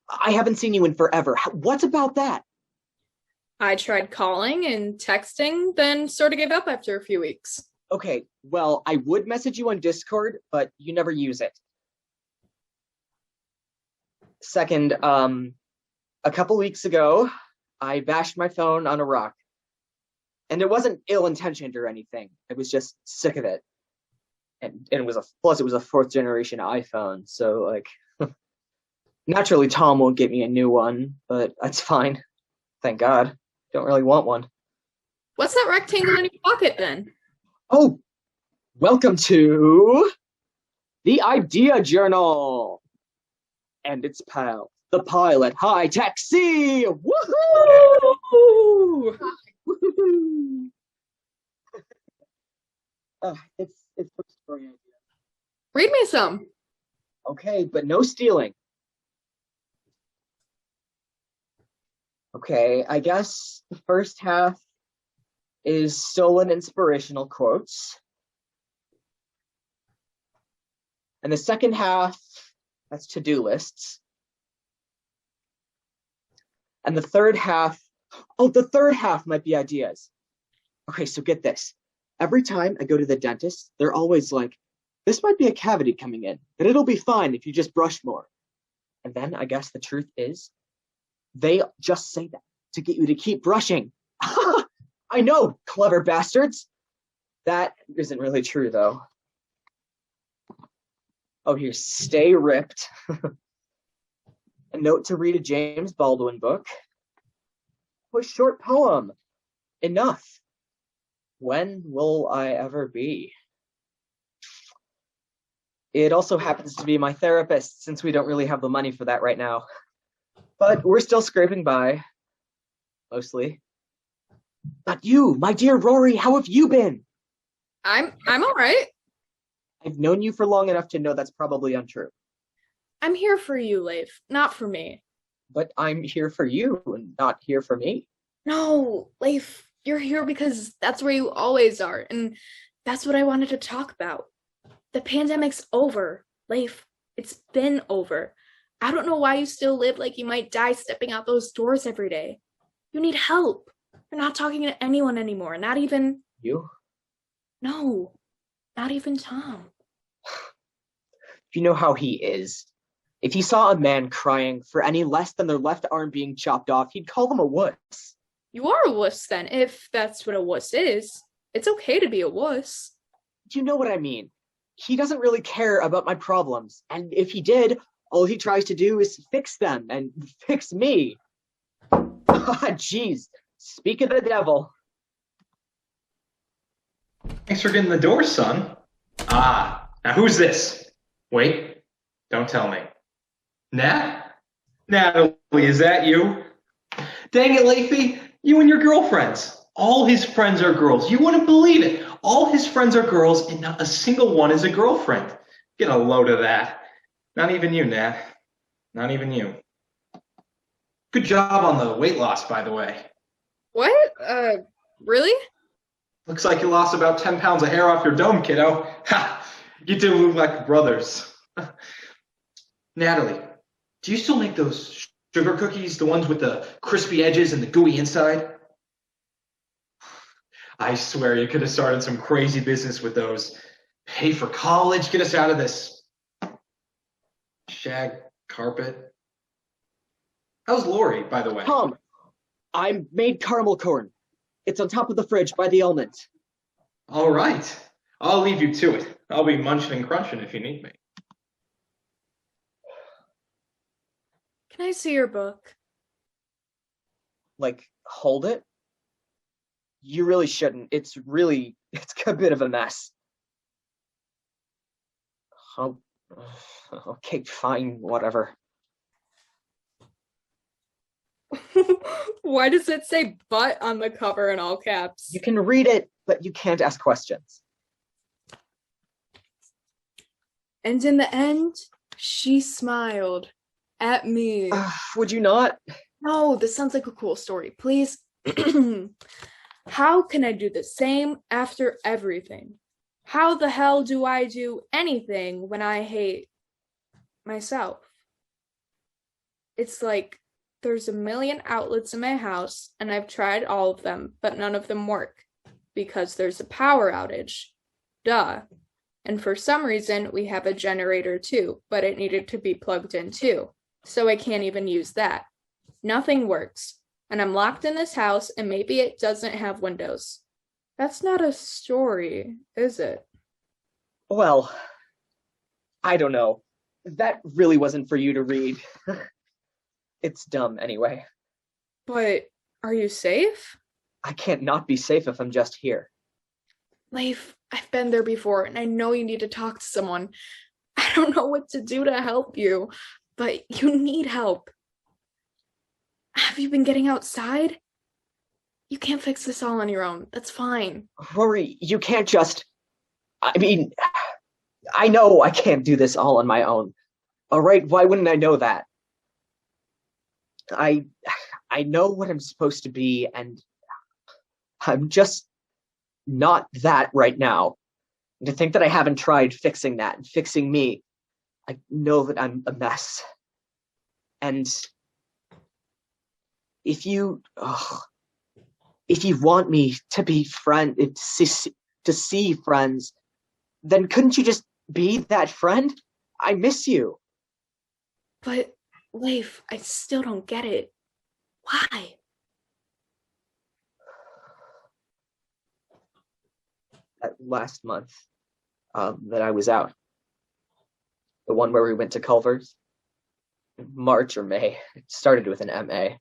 I haven't seen you in forever. What's about that? I tried calling and texting, then sort of gave up after a few weeks. Okay, well, I would message you on Discord, but you never use it. Second, a couple weeks ago, I bashed my phone on a rock. And it wasn't ill-intentioned or anything. I was just sick of it. And it was a 4th generation iPhone, so naturally Tom won't get me a new one, but that's fine. Thank God. Don't really want one. What's that rectangle in your pocket then? Oh, welcome to the Idea Journal and its pal, the Pilot High Taxi. Woohoo! Woohoo! It's for story idea. Read me some. Okay, but no stealing. Okay, I guess the first half is stolen inspirational quotes. And the second half, that's to-do lists. And the third half might be ideas. Okay, so get this. Every time I go to the dentist, they're always like, this might be a cavity coming in, but it'll be fine if you just brush more. And then I guess the truth is, they just say that to get you to keep brushing. I know, clever bastards. That isn't really true, though. Oh, here, stay ripped. A note to read a James Baldwin book. A short poem. Enough. When will I ever be? It also happens to be my therapist, since we don't really have the money for that right now. But we're still scraping by. Mostly. But you, my dear Rory, how have you been? I'm all right. I've known you for long enough to know that's probably untrue. I'm here for you, Leif, not for me. But I'm here for you and not here for me. No, Leif, you're here because that's where you always are, and that's what I wanted to talk about. The pandemic's over, Leif. It's been over. I don't know why you still live like you might die stepping out those doors every day. You need help. You're not talking to anyone anymore, not even... You? No, not even Tom. You know how he is. If he saw a man crying for any less than their left arm being chopped off, he'd call them a wuss. You are a wuss then, if that's what a wuss is. It's okay to be a wuss. You know what I mean. He doesn't really care about my problems, and if he did, all he tries to do is fix them and fix me. Jeez, speak of the devil. Thanks for getting the door, son. Ah, now who's this? Wait, don't tell me. Nat? Natalie, is that you? Dang it, Leafy, you and your girlfriends. All his friends are girls. You wouldn't believe it. All his friends are girls, and not a single one is a girlfriend. Get a load of that. Not even you, Nat. Not even you. Good job on the weight loss, by the way. What? Really? Looks like you lost about 10 pounds of hair off your dome, kiddo. Ha! You two look like brothers. Natalie, do you still make those sugar cookies, the ones with the crispy edges and the gooey inside? I swear you could have started some crazy business with those. Pay for college, get us out of this shag carpet. How's Lori, by the way? Tom, I made caramel corn. It's on top of the fridge by the almond. All right. I'll leave you to it. I'll be munching and crunching if you need me. Can I see your book? Like, hold it? You really shouldn't. It's a bit of a mess. Okay, fine, whatever. Why does it say "but" on the cover in all caps? You can read it, but you can't ask questions. And in the end, she smiled at me. Would you not? No, this sounds like a cool story. Please. How can I do the same after everything? How the hell do I do anything when I hate myself? It's like there's a million outlets in my house, and I've tried all of them, but none of them work because there's a power outage. Duh. And for some reason, we have a generator too, but it needed to be plugged in too, so I can't even use that. Nothing works. And I'm locked in this house, and maybe it doesn't have windows. That's not a story, is it? Well, I don't know. That really wasn't for you to read. It's dumb anyway. But are you safe? I can't not be safe if I'm just here. Leif, I've been there before, and I know you need to talk to someone. I don't know what to do to help you, but you need help. Have you been getting outside? You can't fix this all on your own. That's fine. Rory, you can't just... I mean, I know I can't do this all on my own. All right, why wouldn't I know that? I know what I'm supposed to be, and I'm just not that right now. And to think that I haven't tried fixing that and fixing me, I know that I'm a mess. And if you want me to be to see friends, then couldn't you just be that friend? I miss you. But, Leif, I still don't get it. Why? That last month that I was out, the one where we went to Culver's, March or May, it started with an MA.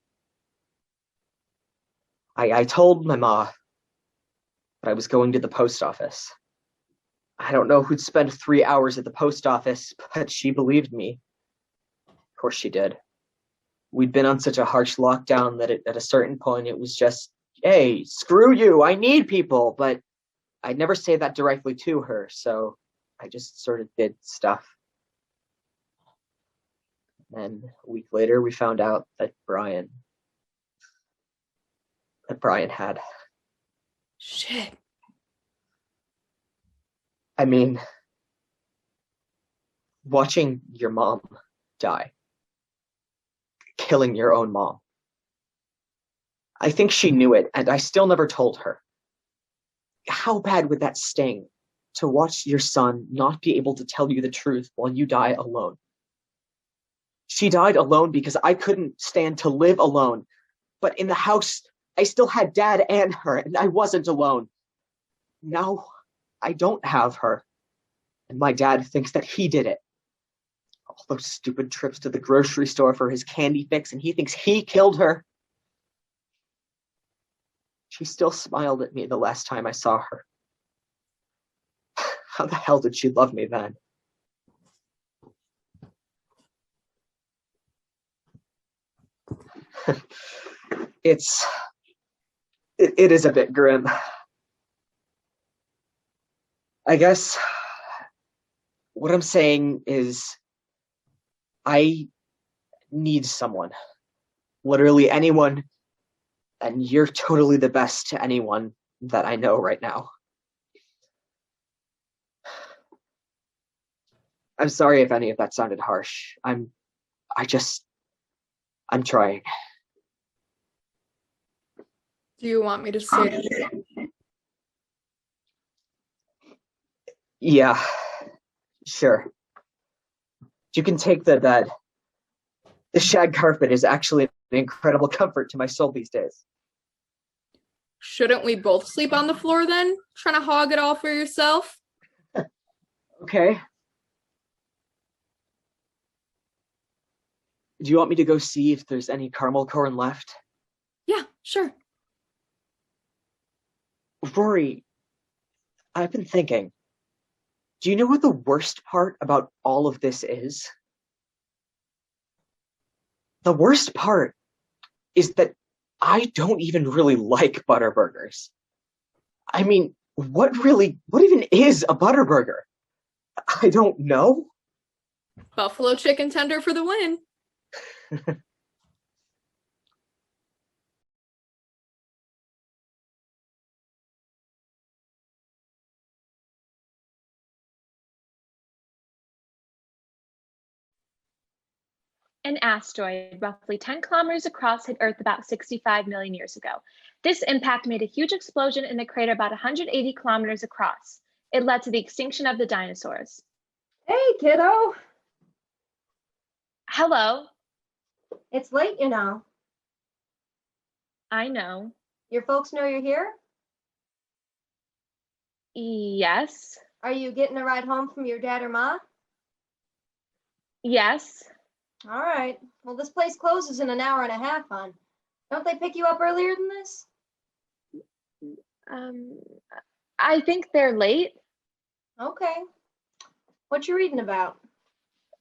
I told my ma that I was going to the post office. I don't know who'd spend 3 hours at the post office, but she believed me. Of course she did. We'd been on such a harsh lockdown that at a certain point it was just, hey, screw you, I need people. But I'd never say that directly to her, so I just sort of did stuff. And a week later, we found out that Brian had. Shit. I mean, watching your mom die, killing your own mom. I think she knew it, and I still never told her. How bad would that sting to watch your son not be able to tell you the truth while you die alone? She died alone because I couldn't stand to live alone. But in the house, I still had Dad and her, and I wasn't alone. Now, I don't have her. And my dad thinks that he did it. All those stupid trips to the grocery store for his candy fix, and he thinks he killed her. She still smiled at me the last time I saw her. How the hell did she love me then? It is a bit grim. I guess what I'm saying is I need someone. Literally anyone, and you're totally the best to anyone that I know right now. I'm sorry if any of that sounded harsh. I'm trying. Do you want me to say? Yeah, sure. You can take the bed. The shag carpet is actually an incredible comfort to my soul these days. Shouldn't we both sleep on the floor then? Trying to hog it all for yourself? Okay. Do you want me to go see if there's any caramel corn left? Yeah, sure. Rory, I've been thinking. Do you know what the worst part about all of this is? The worst part is that I don't even really like Butterburgers. I mean, what even is a Butterburger? I don't know. Buffalo chicken tender for the win. An asteroid roughly 10 kilometers across hit Earth about 65 million years ago. This impact made a huge explosion in the crater about 180 kilometers across. It led to the extinction of the dinosaurs. Hey, kiddo. Hello. It's late, you know. I know. Your folks know you're here? Yes. Are you getting a ride home from your dad or ma? Yes. All right. Well, this place closes in an hour and a half, hon. Don't they pick you up earlier than this? I think they're late. Okay. What you reading about?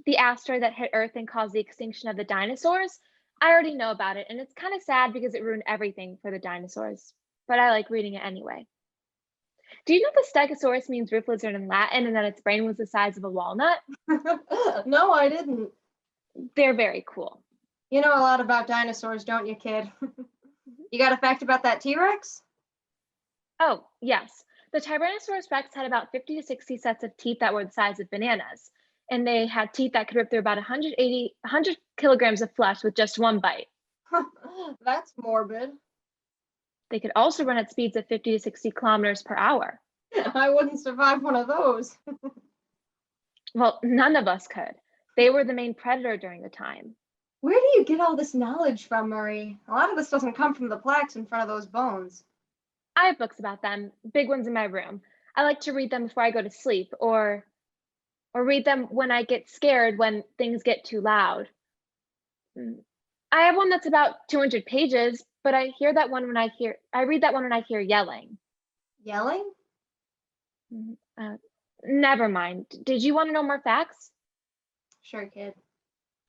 The asteroid that hit Earth and caused the extinction of the dinosaurs. I already know about it, and it's kind of sad because it ruined everything for the dinosaurs. But I like reading it anyway. Do you know the Stegosaurus means roof lizard in Latin and that its brain was the size of a walnut? No, I didn't. They're very cool. You know a lot about dinosaurs, don't you, kid? You got a fact about that T-Rex? Oh, yes. The Tyrannosaurus Rex had about 50 to 60 sets of teeth that were the size of bananas. And they had teeth that could rip through about 100 kilograms of flesh with just one bite. That's morbid. They could also run at speeds of 50 to 60 kilometers per hour. I wouldn't survive one of those. Well, none of us could. They were the main predator during the time. Where do you get all this knowledge from, Murray? A lot of this doesn't come from the plaques in front of those bones. I have books about them, big ones in my room. I like to read them before I go to sleep, or read them when I get scared when things get too loud. I have one that's about 200 pages, but I read that one when I hear yelling. Yelling? Never mind. Did you want to know more facts? Sure, kid.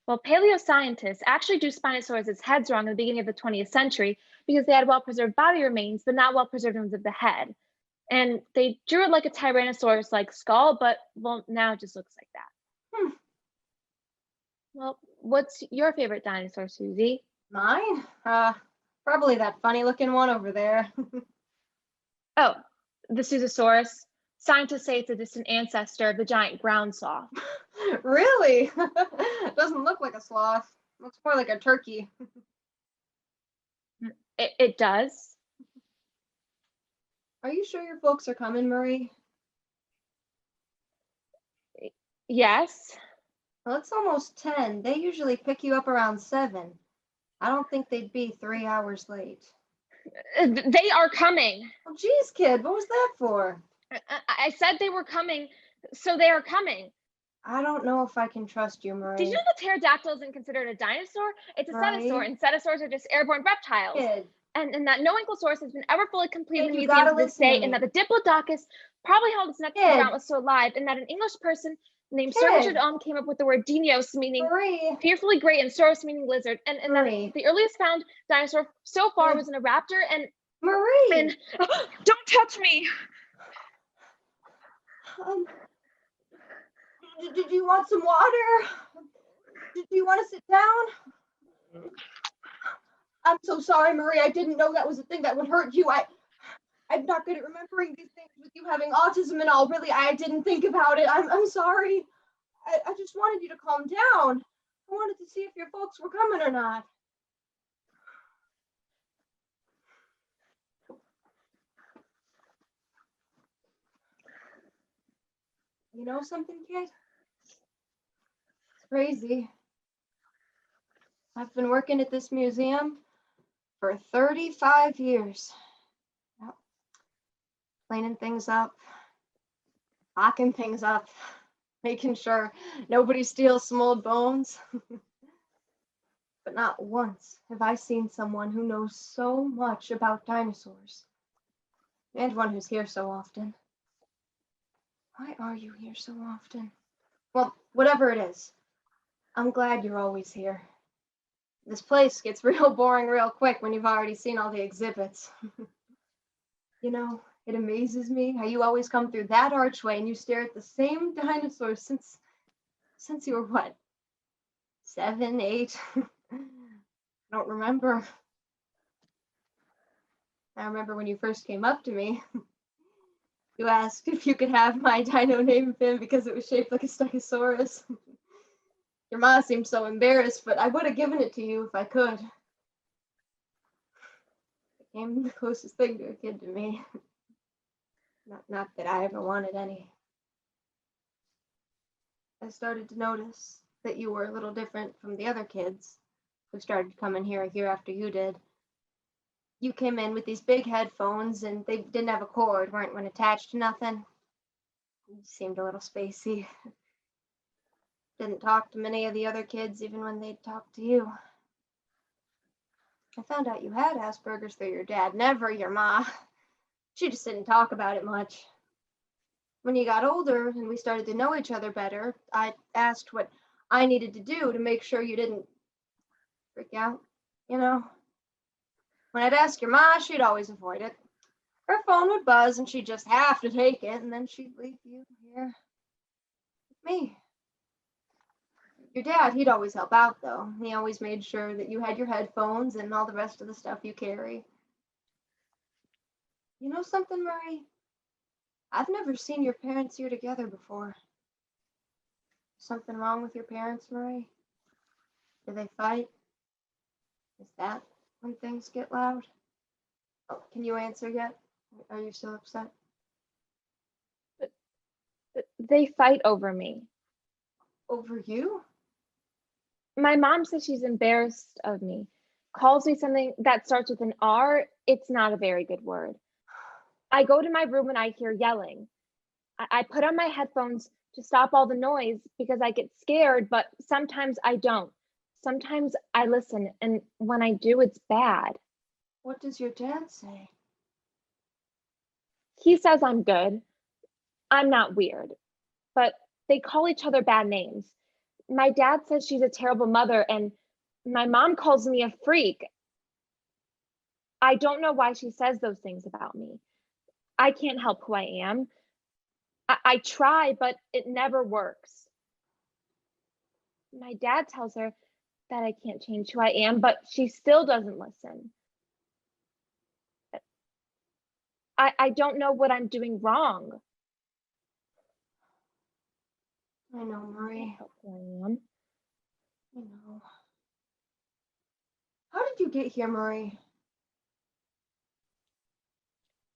Well, paleoscientists actually drew Spinosaurus' heads wrong in the beginning of the 20th century because they had well-preserved body remains, but not well-preserved ones of the head. And they drew it like a Tyrannosaurus-like skull, but well, now it just looks like that. Well, What's your favorite dinosaur, Susie? Mine? Probably that funny looking one over there. Oh, the Susasaurus. Scientists say it's a distant ancestor of the giant ground sloth. Really? Doesn't look like a sloth. Looks more like a turkey. It does. Are you sure your folks are coming, Marie? Yes. Well, it's almost 10. They usually pick you up around 7. I don't think they'd be 3 hours late. They are coming. Oh, geez, kid, what was that for? I said they were coming, so they are coming. I don't know if I can trust you, Marie. Did you know that pterodactyl isn't considered a dinosaur? It's a cenosaur, Marie? and cenosaurs are just airborne reptiles. Kid. And that no ankylosaurus has been ever fully completed in Kid, the you museum gotta to this listen to day, me. and that the Diplodocus probably held its neck to the Kid. ground was still alive, and that an English person named Sir Kid. Richard Ohm came up with the word dinios, meaning Marie. fearfully great, and sauros, meaning lizard, and that Marie. the earliest found dinosaur so far Kid. was in a raptor, and Marie! and don't touch me. Did you want some water? Do you want to sit down? I'm so sorry, Marie. I didn't know that was a thing that would hurt you. I'm not good at remembering these things with you having autism and all. Really, I didn't think about it. I'm sorry. I just wanted you to calm down. I wanted to see if your folks were coming or not. You know something, kid? It's crazy. I've been working at this museum for 35 years. Yep. Cleaning things up, locking things up, making sure nobody steals some old bones. But not once have I seen someone who knows so much about dinosaurs, and one who's here so often. Why are you here so often? Well, whatever it is, I'm glad you're always here. This place gets real boring real quick when you've already seen all the exhibits. You know, it amazes me how you always come through that archway and you stare at the same dinosaurs since you were what? 7, 8? I don't remember. I remember when you first came up to me. You asked if you could have my dino name Finn because it was shaped like a Stegosaurus. Your mom seemed so embarrassed, but I would have given it to you if I could. It became the closest thing to a kid to me. Not that I ever wanted any. I started to notice that you were a little different from the other kids who started coming here a year after you did. You came in with these big headphones and they didn't have a cord, weren't attached to nothing. You seemed a little spacey. Didn't talk to many of the other kids even when they'd talk to you. I found out you had Asperger's through your dad, never your ma. She just didn't talk about it much. When you got older and we started to know each other better, I asked what I needed to do to make sure you didn't freak out, you know? When I'd ask your ma, she'd always avoid it. Her phone would buzz and she'd just have to take it, and then she'd leave you here with me. Your dad, he'd always help out, though. He always made sure that you had your headphones and all the rest of the stuff you carry. You know something, Marie? I've never seen your parents here together before. Something wrong with your parents, Marie? Do they fight? Is that when things get loud? Oh, can you answer yet? Are you still upset? They fight over me. Over you? My mom says she's embarrassed of me. Calls me something that starts with an R. It's not a very good word. I go to my room and I hear yelling. I put on my headphones to stop all the noise because I get scared, but sometimes I don't. Sometimes I listen, and when I do, it's bad. What does your dad say? He says I'm good. I'm not weird, but they call each other bad names. My dad says she's a terrible mother, and my mom calls me a freak. I don't know why she says those things about me. I can't help who I am. I try, but it never works. My dad tells her that I can't change who I am, but she still doesn't listen. I don't know what I'm doing wrong. I know, Marie. How I am. I know. How did you get here, Marie?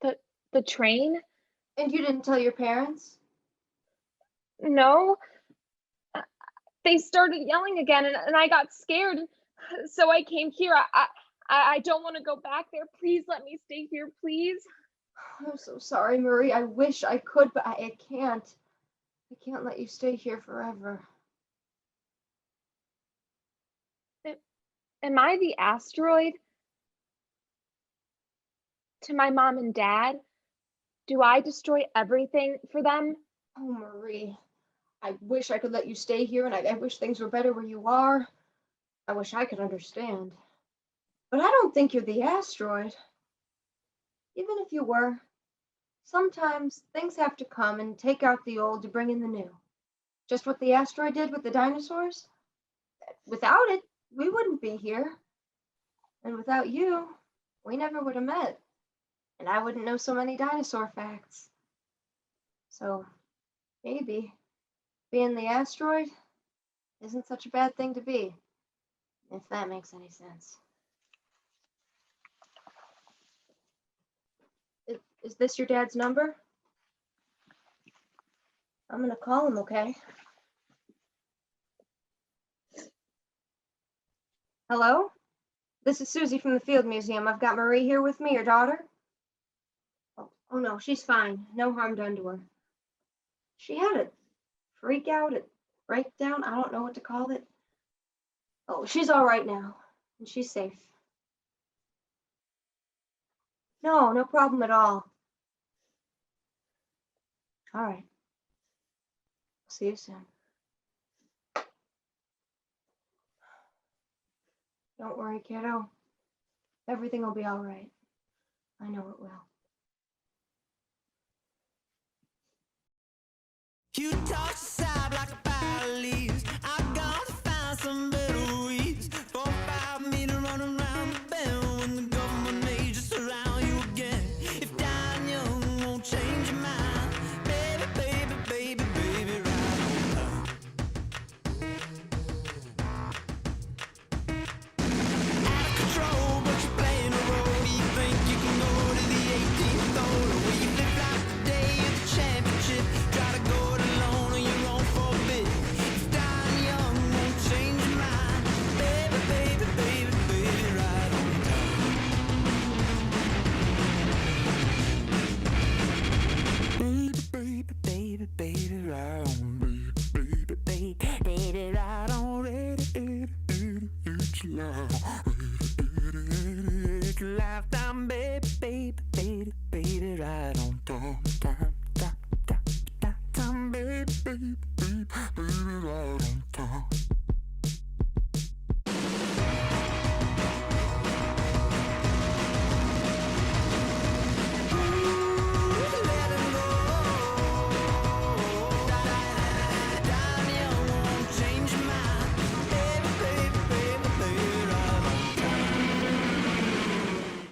The train? And you didn't tell your parents? No. They started yelling again, and I got scared. So I came here. I don't want to go back there. Please let me stay here, please. I'm so sorry, Marie. I wish I could, but I can't. I can't let you stay here forever. Am I the asteroid? To my mom and dad? Do I destroy everything for them? Oh, Marie. I wish I could let you stay here, and I wish things were better where you are. I wish I could understand. But I don't think you're the asteroid. Even if you were, sometimes things have to come and take out the old to bring in the new. Just what the asteroid did with the dinosaurs. Without it, we wouldn't be here. And without you, we never would have met. And I wouldn't know so many dinosaur facts. So, maybe being the asteroid isn't such a bad thing to be, if that makes any sense. Is this your dad's number? I'm gonna call him, okay? Hello? This is Susie from the Field Museum. I've got Marie here with me, your daughter. Oh no, she's fine. No harm done to her. She had a freak out, a breakdown. I don't know what to call it. Oh, she's all right now, and she's safe. No problem at all. All right. See you soon. Don't worry, kiddo. Everything will be all right. I know it will. You toss aside like a pile of leaves. I'm gonna find some better weeds. 4 or 5 men run around the bend when the government may just surround you again. If dying young won't change your mind, baby, baby, baby, baby, right on time. Out of control, but you're playing a role. You think you can go to the 18th hole, where you flip like the day of the championship. Try to go it alone on your own for a bit. If dying young won't change your mind, baby, baby, baby, baby, right on time. Baby, baby, baby, baby, right on. Baby, baby, baby, baby, right on. It's a lifetime, baby, baby, baby, baby, right on time, time, baby, baby, baby, baby, right on time.